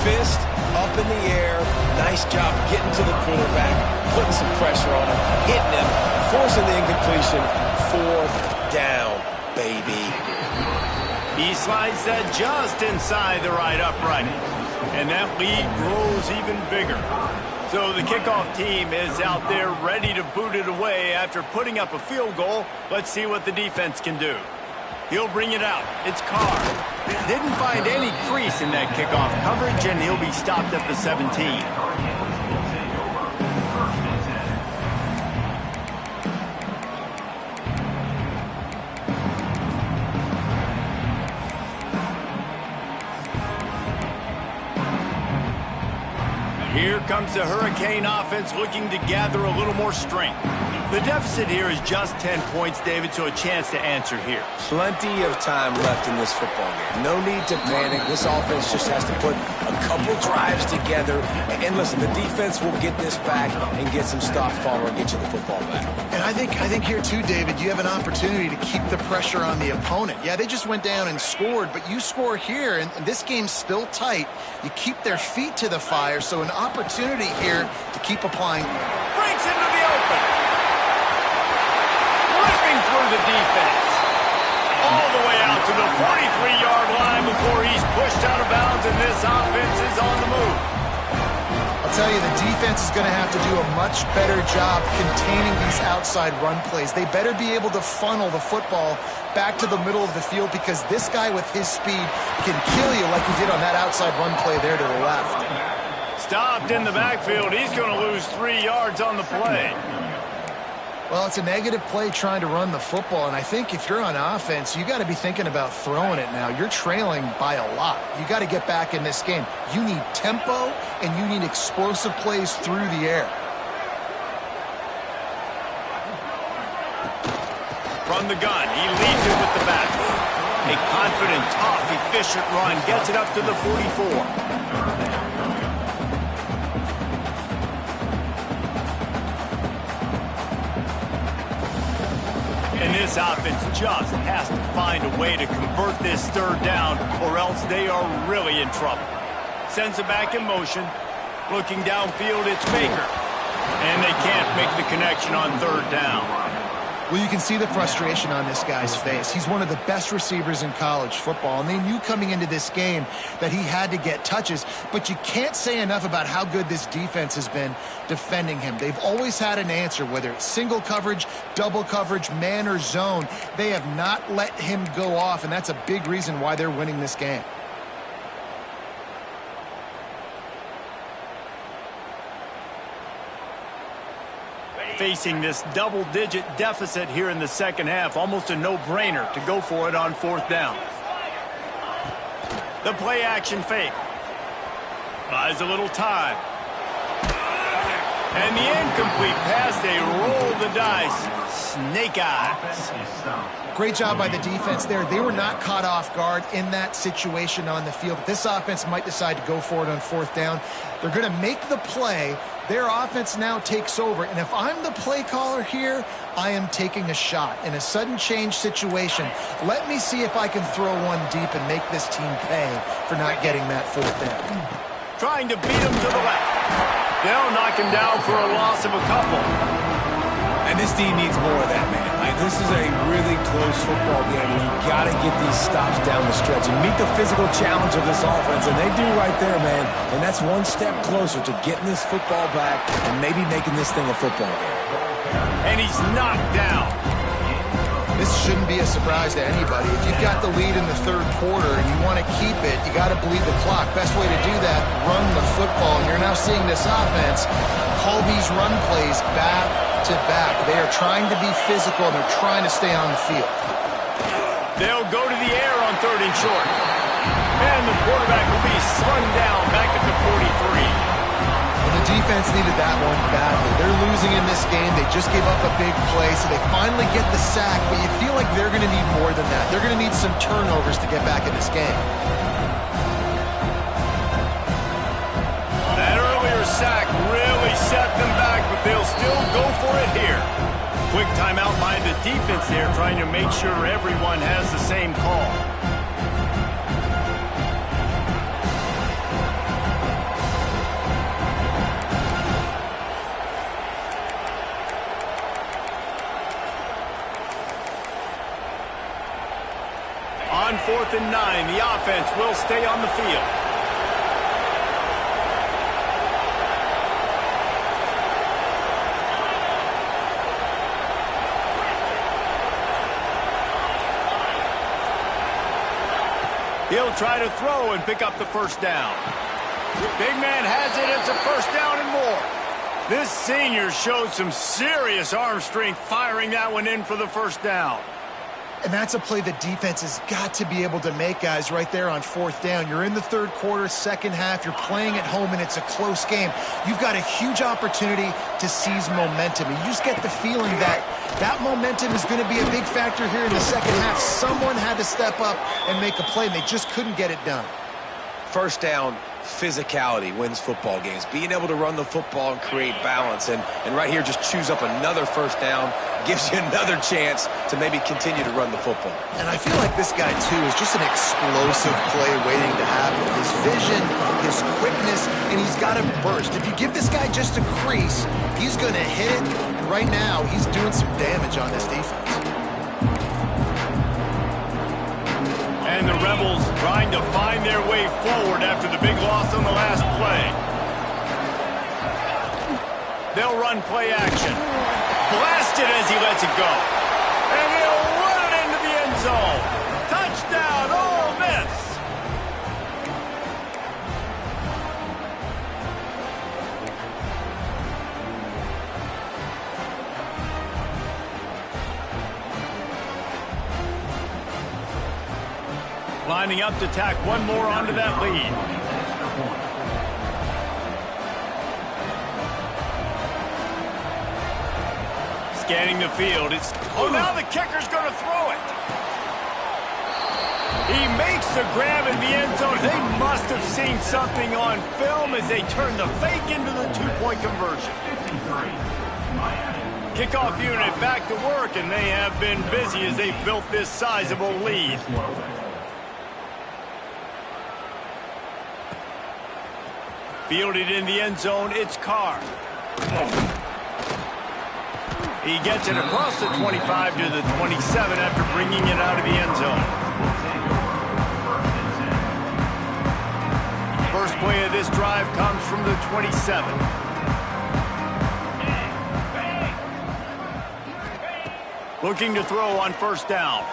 Fist up in the air. Nice job getting to the quarterback, putting some pressure on him, hitting him, forcing the incompletion. 4th down, baby. He slides that just inside the right upright. And that lead grows even bigger. So the kickoff team is out there ready to boot it away after putting up a field goal. Let's see what the defense can do. He'll bring it out. It's Carr. Didn't find any crease in that kickoff coverage, and he'll be stopped at the 17. Here comes the Hurricane offense looking to gather a little more strength. The deficit here is just 10 points, David, so a chance to answer here. Plenty of time left in this football game. No need to panic. This offense just has to put a couple drives together. And listen, the defense will get this back and get some stops, Palmer, and get you the football back. And I think here too, David, you have an opportunity to keep the pressure on the opponent. Yeah, they just went down and scored, but you score here, and this game's still tight. You keep their feet to the fire, so an opportunity here to keep applying. Breaks into the open. Ripping through the defense. All the way out to the 43-yard line before he's pushed out of bounds, and this offense is on the move. I'll tell you, the defense is going to have to do a much better job containing these outside run plays. They better be able to funnel the football back to the middle of the field, because this guy with his speed can kill you like he did on that outside run play there to the left. Stopped in the backfield. He's going to lose 3 yards on the play. Well, it's a negative play trying to run the football, and I think if you're on offense, you got to be thinking about throwing it now. You're trailing by a lot. You got to get back in this game. You need tempo, and you need explosive plays through the air. From the gun, he leads it with the back. A confident, tough, efficient run gets it up to the 44. And this offense just has to find a way to convert this third down, or else they are really in trouble. Sends it back in motion. Looking downfield, it's Baker. And they can't make the connection on third down. Well, you can see the frustration on this guy's face. He's one of the best receivers in college football, and they knew coming into this game that he had to get touches, but you can't say enough about how good this defense has been defending him. They've always had an answer, whether it's single coverage, double coverage, man or zone. They have not let him go off, and that's a big reason why they're winning this game. Facing this double-digit deficit here in the second half, almost a no-brainer to go for it on fourth down. The play-action fake. Buys a little time. And the incomplete pass, they roll the dice. Snake eyes. Great job by the defense there. They were not caught off guard in that situation on the field. This offense might decide to go for it on fourth down. They're going to make the play. Their offense now takes over. And if I'm the play caller here, I am taking a shot. In a sudden change situation, let me see if I can throw one deep and make this team pay for not getting that fourth down. Trying to beat him to the left. They'll knock him down for a loss of a couple. And this team needs more of that, man. This is a really close football game, and you got to get these stops down the stretch and meet the physical challenge of this offense, and they do right there, man. And that's one step closer to getting this football back and maybe making this thing a football game. And he's knocked down. This shouldn't be a surprise to anybody. If you've got the lead in the third quarter and you want to keep it, you got to bleed the clock. Best way to do that, run the football. And you're now seeing this offense call these run plays back to back. They are trying to be physical, and they're trying to stay on the field. They'll go to the air on third and short. And the quarterback will be slung down back at the 43. Well, the defense needed that one badly. They're losing in this game. They just gave up a big play, so they finally get the sack, but you feel like they're going to need more than that. They're going to need some turnovers to get back in this game. That earlier sack really set them back, but they'll still go for it here. Quick timeout by the defense there, trying to make sure everyone has the same call. On 4th and 9, the offense will stay on the field. He'll try to throw and pick up the first down. Big man has it. It's a first down and more. This senior showed some serious arm strength firing that one in for the first down. And that's a play the defense has got to be able to make, guys, right there on fourth down. You're in the third quarter, second half. You're playing at home, and it's a close game. You've got a huge opportunity to seize momentum. And you just get the feeling that that momentum is going to be a big factor here in the second half. Someone had to step up and make a play, and they just couldn't get it done. First down, physicality wins football games. Being able to run the football and create balance. And right here, just choose up another first down, gives you another chance to maybe continue to run the football. And I feel like this guy, too, is just an explosive play waiting to happen. His vision, his quickness, and he's got a burst. If you give this guy just a crease, he's going to hit it. And right now, he's doing some damage on this defense. And the Rebels trying to find their way forward after the big loss on the last play. They'll run play action. Blasted as he lets it go. And he'll run it into the end zone. Touchdown, Ole Miss. Lining up to tack one more onto that lead. Scanning the field. Now the kicker's going to throw it. He makes the grab in the end zone. They must have seen something on film as they turn the fake into the two-point conversion. Kickoff unit back to work, and they have been busy as they've built this sizable lead. Fielded in the end zone, it's Carr. He gets it across the 25 to the 27 after bringing it out of the end zone. First play of this drive comes from the 27. Looking to throw on first down.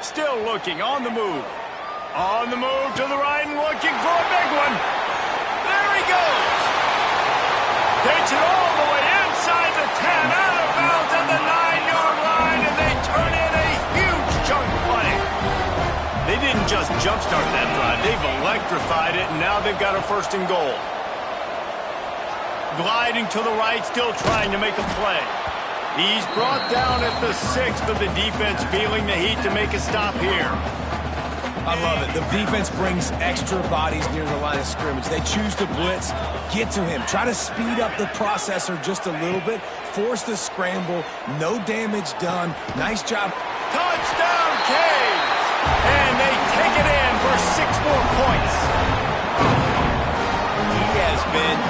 Still looking, on the move. On the move to the right and looking for a big one. There he goes. Takes it all the way inside the 10, out of bounds at the 9-yard line, and they turn in a huge chunk play. They didn't just jumpstart that drive. They've electrified it, and now they've got a first and goal. Gliding to the right, still trying to make a play. He's brought down at the 6th, but the defense feeling the heat to make a stop here. I love it. The defense brings extra bodies near the line of scrimmage. They choose to blitz, get to him, try to speed up the processor just a little bit, force the scramble, no damage done. Nice job. Touchdown, Canes! And they take it in for 6 more points. He has been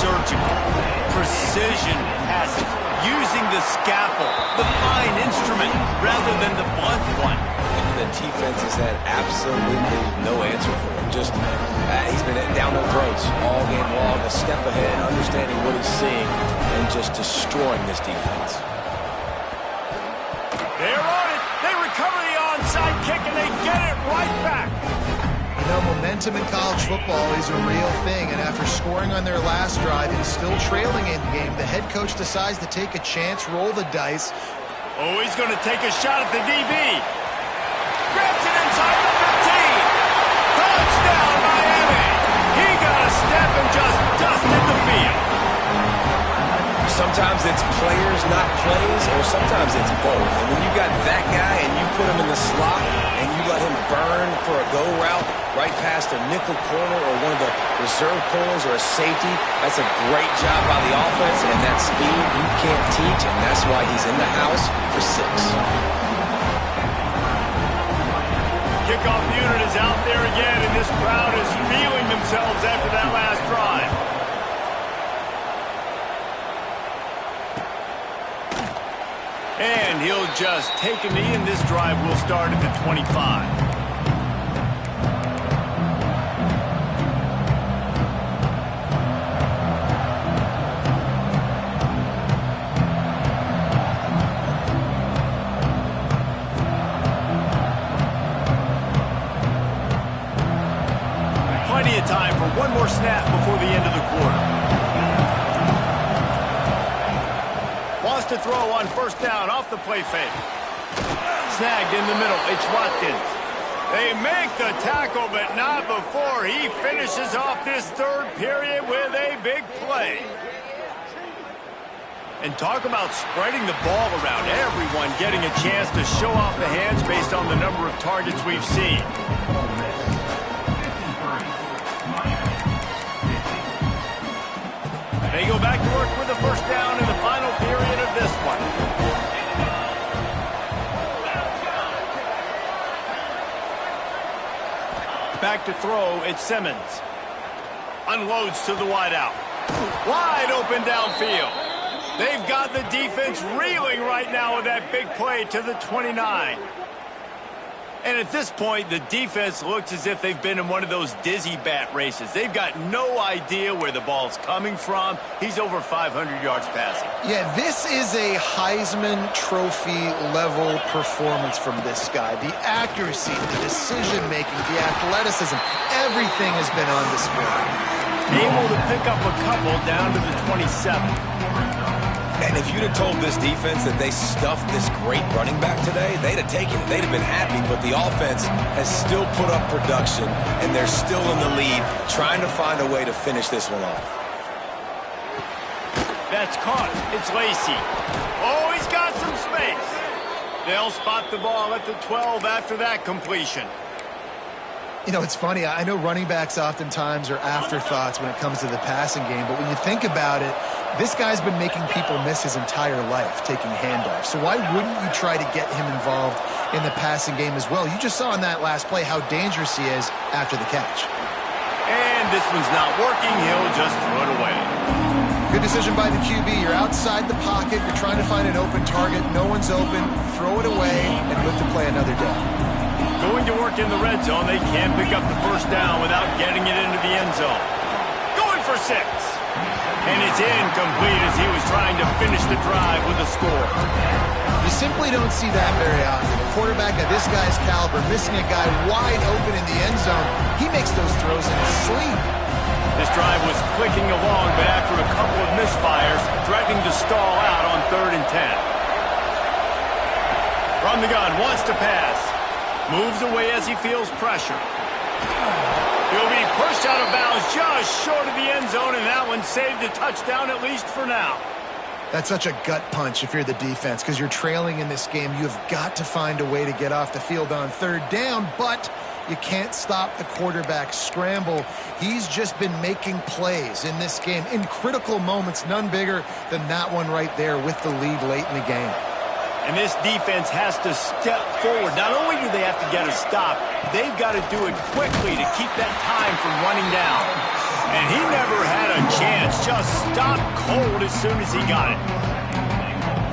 surgical, precision passes, using the scalpel, the fine instrument, rather than the blunt one. The defense has had absolutely no answer for him. Just, he's been down their throats all game long, a step ahead, understanding what he's seeing, and just destroying this defense. They're on it. They recover the onside kick, and they get it right back. You know, momentum in college football is a real thing, and after scoring on their last drive and still trailing in the game, the head coach decides to take a chance, roll the dice. Oh, he's going to take a shot at the DB. Grabs it inside the 15. Touchdown, Miami. He got a step and just dusted the field. Sometimes it's players, not plays, or sometimes it's both. And when you got that guy and you put him in the slot and you let him burn for a go route right past a nickel corner or one of the reserve corners or a safety, that's a great job by the offense, and that speed you can't teach, and that's why he's in the house for 6. Kickoff unit is out there again, and this crowd is feeling themselves after that last drive. And he'll just take a knee, and this drive will start at the 25. Plenty of time for one more snap before the end of the quarter. Wants to throw on first down off the play fake. Snagged in the middle. It's Watkins. They make the tackle, but not before he finishes off this third period with a big play. And talk about spreading the ball around. Everyone getting a chance to show off the hands based on the number of targets we've seen. They go back to work with a first down in the final period of this one. Back to throw, it's Simmons. Unloads to the wideout. Wide open downfield. They've got the defense reeling right now with that big play to the 29. And at this point, the defense looks as if they've been in one of those dizzy bat races. They've got no idea where the ball's coming from. He's over 500 yards passing. Yeah, this is a Heisman Trophy level performance from this guy. The accuracy, the decision-making, the athleticism, everything has been on display. Able to pick up a couple down to the 27. And if you'd have told this defense that they stuffed this great running back today, they'd have taken it. They'd have been happy, but the offense has still put up production, and they're still in the lead, trying to find a way to finish this one off. That's caught. It's Lacey. Oh, he's got some space. They'll spot the ball at the 12 after that completion. You know, it's funny. I know running backs oftentimes are afterthoughts when it comes to the passing game, but when you think about it, this guy's been making people miss his entire life taking handoffs. So why wouldn't you try to get him involved in the passing game as well? You just saw in that last play how dangerous he is after the catch. And this one's not working. He'll just throw it away. Good decision by the QB. You're outside the pocket. You're trying to find an open target. No one's open. Throw it away and live to play another day. Going to work in the red zone. They can't pick up the first down without getting it into the end zone. Going for 6. And it's incomplete as he was trying to finish the drive with a score. You simply don't see that very often. A quarterback of this guy's caliber missing a guy wide open in the end zone. He makes those throws in his sleep. This drive was clicking along, but after a couple of misfires, threatening to stall out on 3rd and 10. From the gun, wants to pass. Moves away as he feels pressure. He'll be pushed out of bounds just short of the end zone, and that one saved a touchdown at least for now. That's such a gut punch if you're the defense, because you're trailing in this game. You've got to find a way to get off the field on 3rd down, but you can't stop the quarterback scramble. He's just been making plays in this game in critical moments, none bigger than that one right there with the lead late in the game. And this defense has to step forward. Not only do they have to get a stop, they've got to do it quickly to keep that time from running down. And he never had a chance. Just stopped cold as soon as he got it.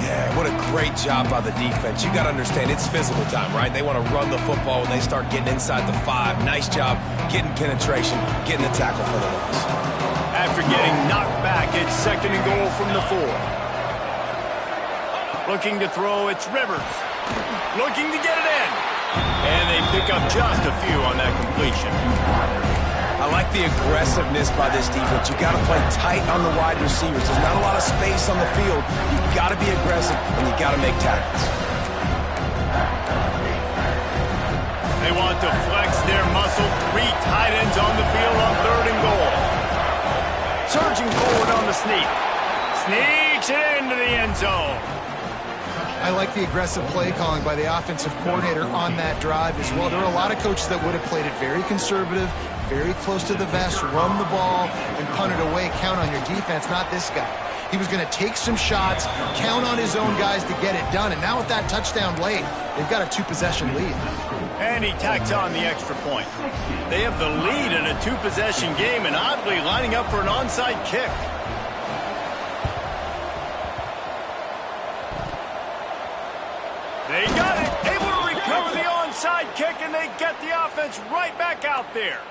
Yeah, what a great job by the defense. You got to understand, it's physical time, right? They want to run the football when they start getting inside the 5. Nice job getting penetration, getting the tackle for the loss. After getting knocked back, it's 2nd and goal from the 4. Looking to throw, it's Rivers. Looking to get it in. And they pick up just a few on that completion. I like the aggressiveness by this defense. You got to play tight on the wide receivers. There's not a lot of space on the field. You got to be aggressive, and you got to make tackles. They want to flex their muscle. 3 tight ends on the field on 3rd and goal. Surging forward on the sneak. Sneaks it into the end zone. I like the aggressive play calling by the offensive coordinator on that drive as well. There are a lot of coaches that would have played it very conservative, very close to the vest, run the ball, and punt it away. Count on your defense, not this guy. He was going to take some shots, count on his own guys to get it done. And now with that touchdown late, they've got a 2-possession lead. And he tacks on the extra point. They have the lead in a 2-possession game and oddly lining up for an onside kick. They got it. Able to recover the onside kick, and they get the offense right back out there.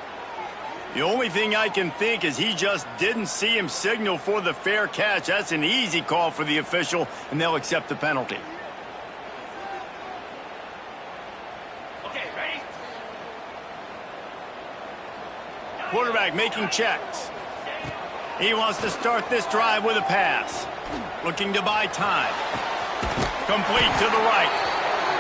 The only thing I can think is he just didn't see him signal for the fair catch. That's an easy call for the official, and they'll accept the penalty. Okay, ready? Quarterback making checks. He wants to start this drive with a pass. Looking to buy time. Complete to the right.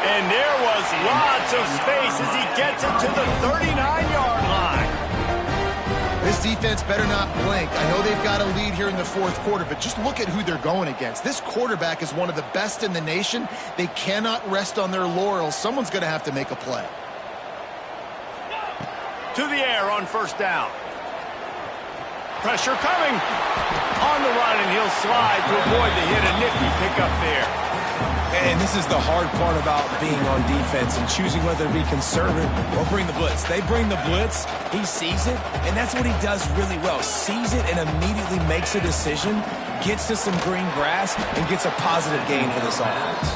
And there was lots of space as he gets it to the 39-yard line. This defense better not blink. I know they've got a lead here in the 4th quarter, but just look at who they're going against. This quarterback is one of the best in the nation. They cannot rest on their laurels. Someone's going to have to make a play. To the air on 1st down. Pressure coming. On the run, and he'll slide to avoid the hit. A nifty pickup there. And this is the hard part about being on defense and choosing whether to be conservative or bring the blitz. They bring the blitz, he sees it, and that's what he does really well. Sees it and immediately makes a decision, gets to some green grass, and gets a positive gain for this offense.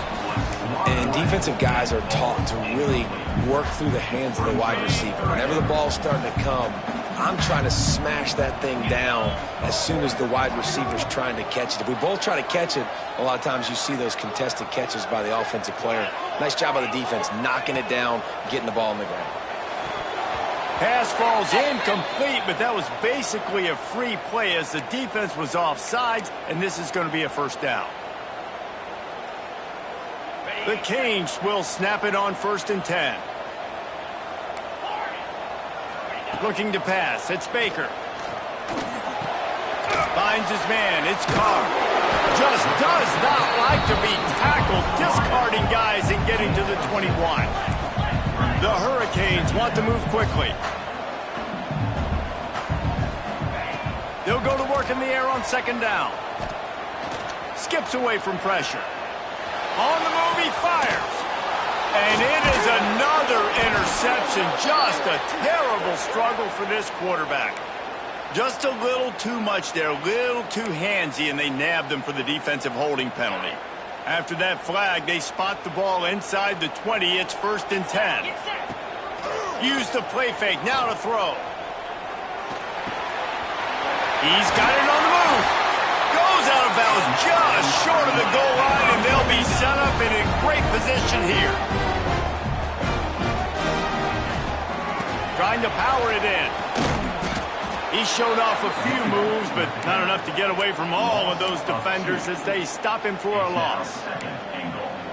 And defensive guys are taught to really work through the hands of the wide receiver. Whenever the ball's starting to come, I'm trying to smash that thing down as soon as the wide receiver's trying to catch it. If we both try to catch it, a lot of times you see those contested catches by the offensive player. Nice job by the defense, knocking it down, getting the ball on the ground. Pass falls incomplete, but that was basically a free play as the defense was offsides, and this is going to be a first down. The Canes will snap it on 1st and 10. Looking to pass. It's Baker. Finds his man. It's Carr. Just does not like to be tackled, discarding guys and getting to the 21. The Hurricanes want to move quickly. They'll go to work in the air on 2nd down. Skips away from pressure. On the move, he fires. And it is another interception. Just a terrible struggle for this quarterback. Just a little too much there, a little too handsy, and they nabbed him for the defensive holding penalty. After that flag, they spot the ball inside the 20. It's 1st and 10. Use the play fake. Now to throw. He's got it on the move. Goes out of bounds just short of the goal line, and they'll be set up in a great position here. Trying to power it in. He showed off a few moves, but not enough to get away from all of those defenders as they stop him for a loss.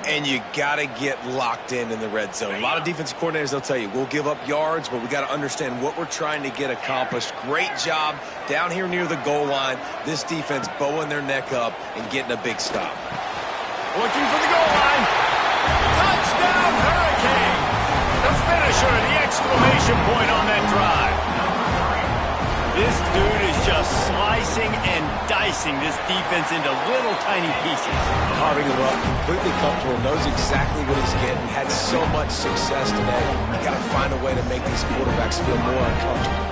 And you got to get locked in the red zone. A lot of defensive coordinators, they'll tell you, we'll give up yards, but we got to understand what we're trying to get accomplished. Great job down here near the goal line. This defense bowing their neck up and getting a big stop. Looking for the goal line. Touchdown, Hurricane. The finisher, the exclamation point on that drive. This dude is just slicing and dicing this defense into little tiny pieces. Carving him up, completely comfortable, knows exactly what he's getting, had so much success today. You got to find a way to make these quarterbacks feel more uncomfortable.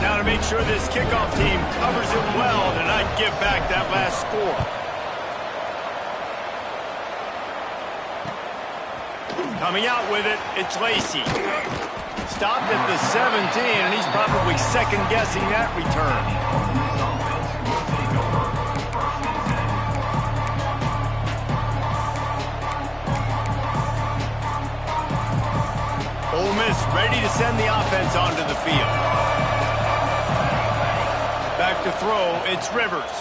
Now to make sure this kickoff team covers it well to not give back that last score. Coming out with it, it's Lacey. Stopped at the 17, and he's probably second-guessing that return. Ole Miss ready to send the offense onto the field. Back to throw, it's Rivers.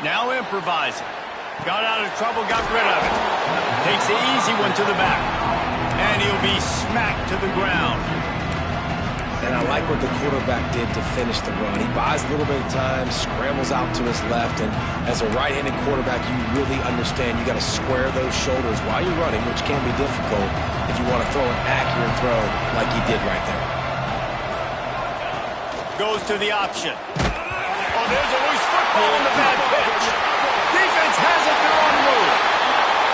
Now improvising. Got out of trouble, got rid of it. Takes the easy one to the back. And he'll be smacked to the ground. And I like what the quarterback did to finish the run. He buys a little bit of time, scrambles out to his left, and as a right-handed quarterback, you really understand you got to square those shoulders while you're running, which can be difficult if you want to throw an accurate throw like he did right there. Goes to the option. Oh, there's a loose football in the bad pitch. Defense has it, they're on the move.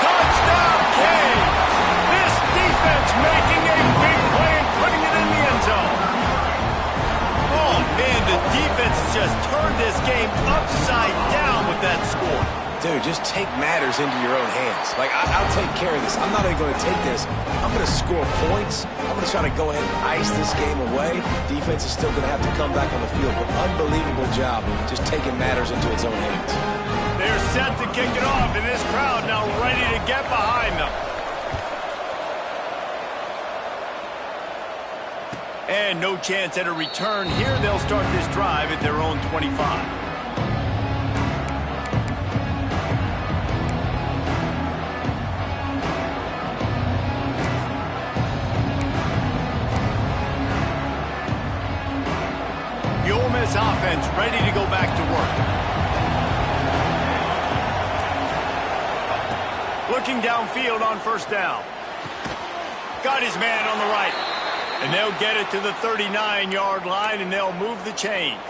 Touchdown, Canes. This defense making a big play and putting it in the end zone. Oh, man, the defense just turned this game upside down with that score. Dude, just take matters into your own hands. Like, I'll take care of this. I'm not even going to take this. I'm going to score points. I'm going to try to go ahead and ice this game away. Defense is still going to have to come back on the field, but unbelievable job just taking matters into its own hands. They're set to kick it off, and this crowd now ready to get behind them. And no chance at a return here. They'll start this drive at their own 25. The Ole Miss offense ready to go back to work. Looking downfield on 1st down. Got his man on the right. And they'll get it to the 39-yard line, and they'll move the chains.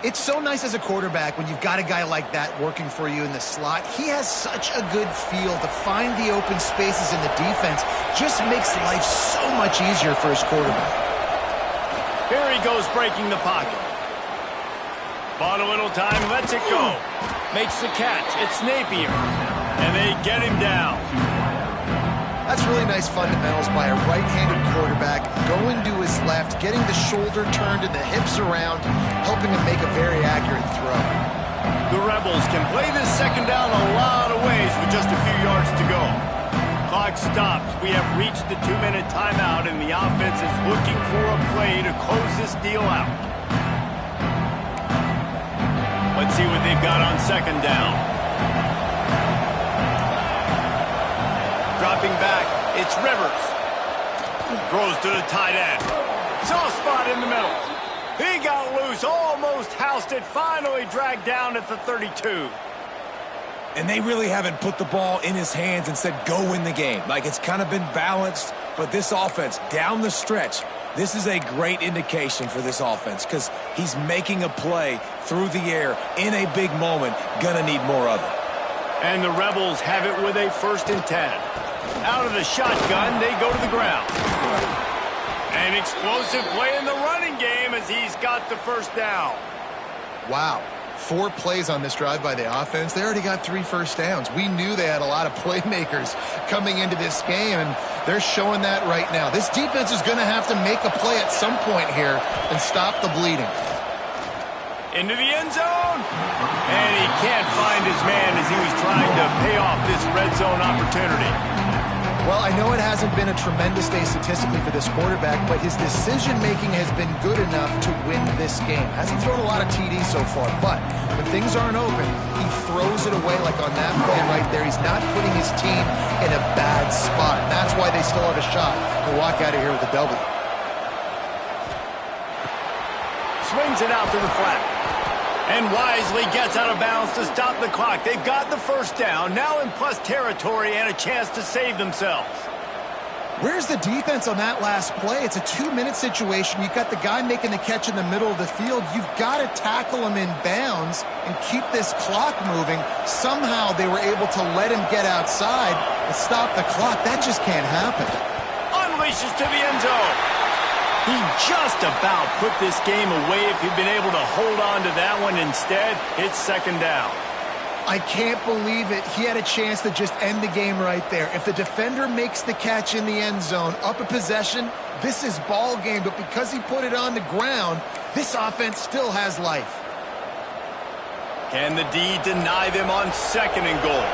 It's so nice as a quarterback when you've got a guy like that working for you in the slot. He has such a good feel to find the open spaces in the defense. Just makes life so much easier for his quarterback. Here he goes breaking the pocket. Bought a little time, lets it go. Makes the catch. It's Napier. And they get him down. That's really nice fundamentals by a right-handed quarterback, going to his left, getting the shoulder turned and the hips around, helping him make a very accurate throw. The Rebels can play this second down a lot of ways with just a few yards to go. Clock stops. We have reached the 2-minute timeout, and the offense is looking for a play to close this deal out. Let's see what they've got on second down. Dropping back, it's Rivers. Throws to the tight end. Soft spot in the middle. He got loose, almost housed it, finally dragged down at the 32. And they really haven't put the ball in his hands and said, go win the game. Like, it's kind of been balanced, but this offense, down the stretch, this is a great indication for this offense because he's making a play through the air in a big moment. Gonna need more of it. And the Rebels have it with a 1st and 10. Out of the shotgun, they go to the ground. An explosive play in the running game as he's got the 1st down. Wow. 4 plays on this drive by the offense. They already got 3 first downs. We knew they had a lot of playmakers coming into this game, and they're showing that right now. This defense is going to have to make a play at some point here and stop the bleeding. Into the end zone. And he can't find his man as he was trying to pay off this red zone opportunity. Well, I know it hasn't been a tremendous day statistically for this quarterback, but his decision-making has been good enough to win this game. Hasn't thrown a lot of TDs so far, but when things aren't open, he throws it away like on that play right there. He's not putting his team in a bad spot, and that's why they still have a shot to walk out of here with a W. Swings it out to the flat. And wisely gets out of bounds to stop the clock. They've got the 1st down, now in plus territory and a chance to save themselves. Where's the defense on that last play? It's a 2-minute situation. You've got the guy making the catch in the middle of the field. You've got to tackle him in bounds and keep this clock moving. Somehow they were able to let him get outside and stop the clock. That just can't happen. Unleashes to the end zone. He just about put this game away if he'd been able to hold on to that one. Instead, it's 2nd down. I can't believe it. He had a chance to just end the game right there. If the defender makes the catch in the end zone, up a possession, this is ball game. But because he put it on the ground, this offense still has life. Can the D deny them on 2nd and goal?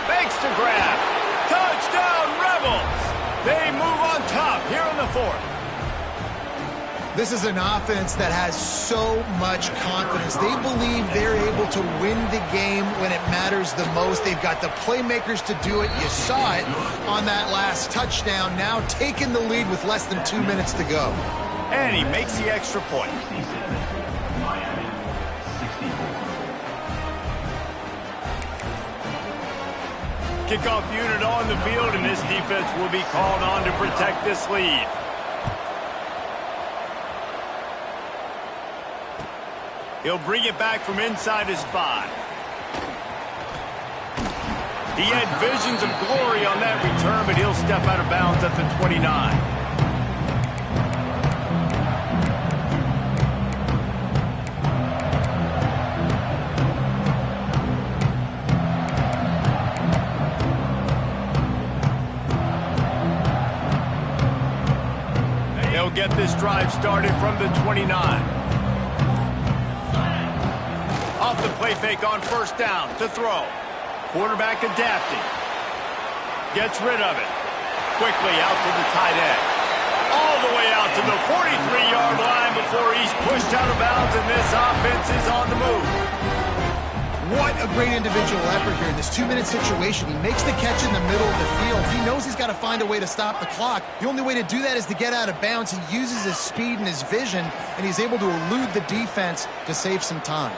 Makes the grab. Touchdown, Rebels! They move on top here in the 4th. This is an offense that has so much confidence. They believe they're able to win the game when it matters the most. They've got the playmakers to do it. You saw it on that last touchdown. Now taking the lead with less than 2 minutes to go. And he makes the extra point. Kickoff unit on the field, and this defense will be called on to protect this lead. He'll bring it back from inside his 5. He had visions of glory on that return, but he'll step out of bounds at the 29. They'll get this drive started from the 29. Off the play fake on 1st down to throw. Quarterback adapting. Gets rid of it. Quickly out to the tight end. All the way out to the 43-yard line before he's pushed out of bounds, and this offense is on the move. What a great individual effort here in this 2-minute situation. He makes the catch in the middle of the field. He knows he's got to find a way to stop the clock. The only way to do that is to get out of bounds. He uses his speed and his vision, and he's able to elude the defense to save some time.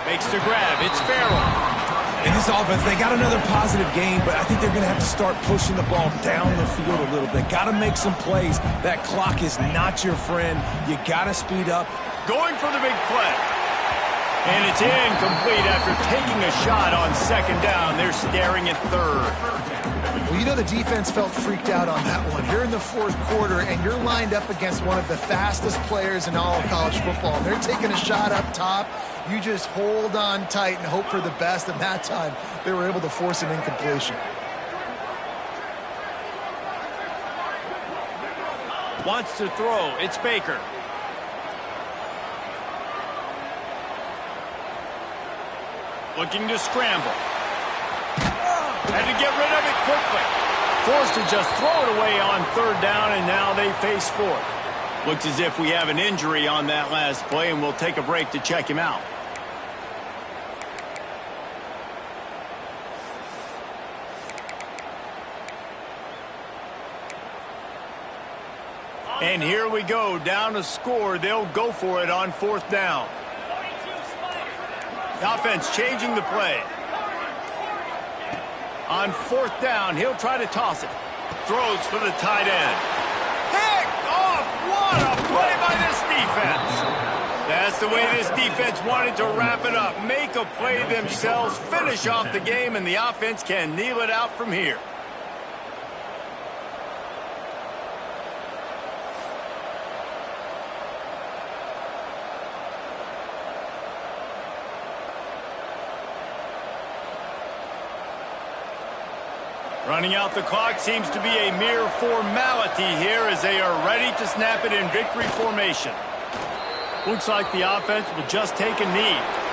Makes the grab. It's Farrell. In this offense, they got another positive game, but I think they're going to have to start pushing the ball down the field a little bit. Got to make some plays. That clock is not your friend. You got to speed up. Going for the big play. And it's incomplete after taking a shot on second down. They're staring at third. Well, you know the defense felt freaked out on that one. You're in the fourth quarter, and you're lined up against one of the fastest players in all of college football. And they're taking a shot up top. You just hold on tight and hope for the best. And that time, they were able to force an incompletion. Wants to throw. It's Baker. Looking to scramble. Had to get rid of it quickly. Forced to just throw it away on third down, and now they face fourth. Looks as if we have an injury on that last play, and we'll take a break to check him out. And here we go, down to score. They'll go for it on fourth down. The offense changing the play. On fourth down, he'll try to toss it. Throws for the tight end. Picked off! What a play by this defense! That's the way this defense wanted to wrap it up. Make a play themselves, finish off the game, and the offense can kneel it out from here. Running out the clock seems to be a mere formality here as they are ready to snap it in victory formation. Looks like the offense will just take a knee.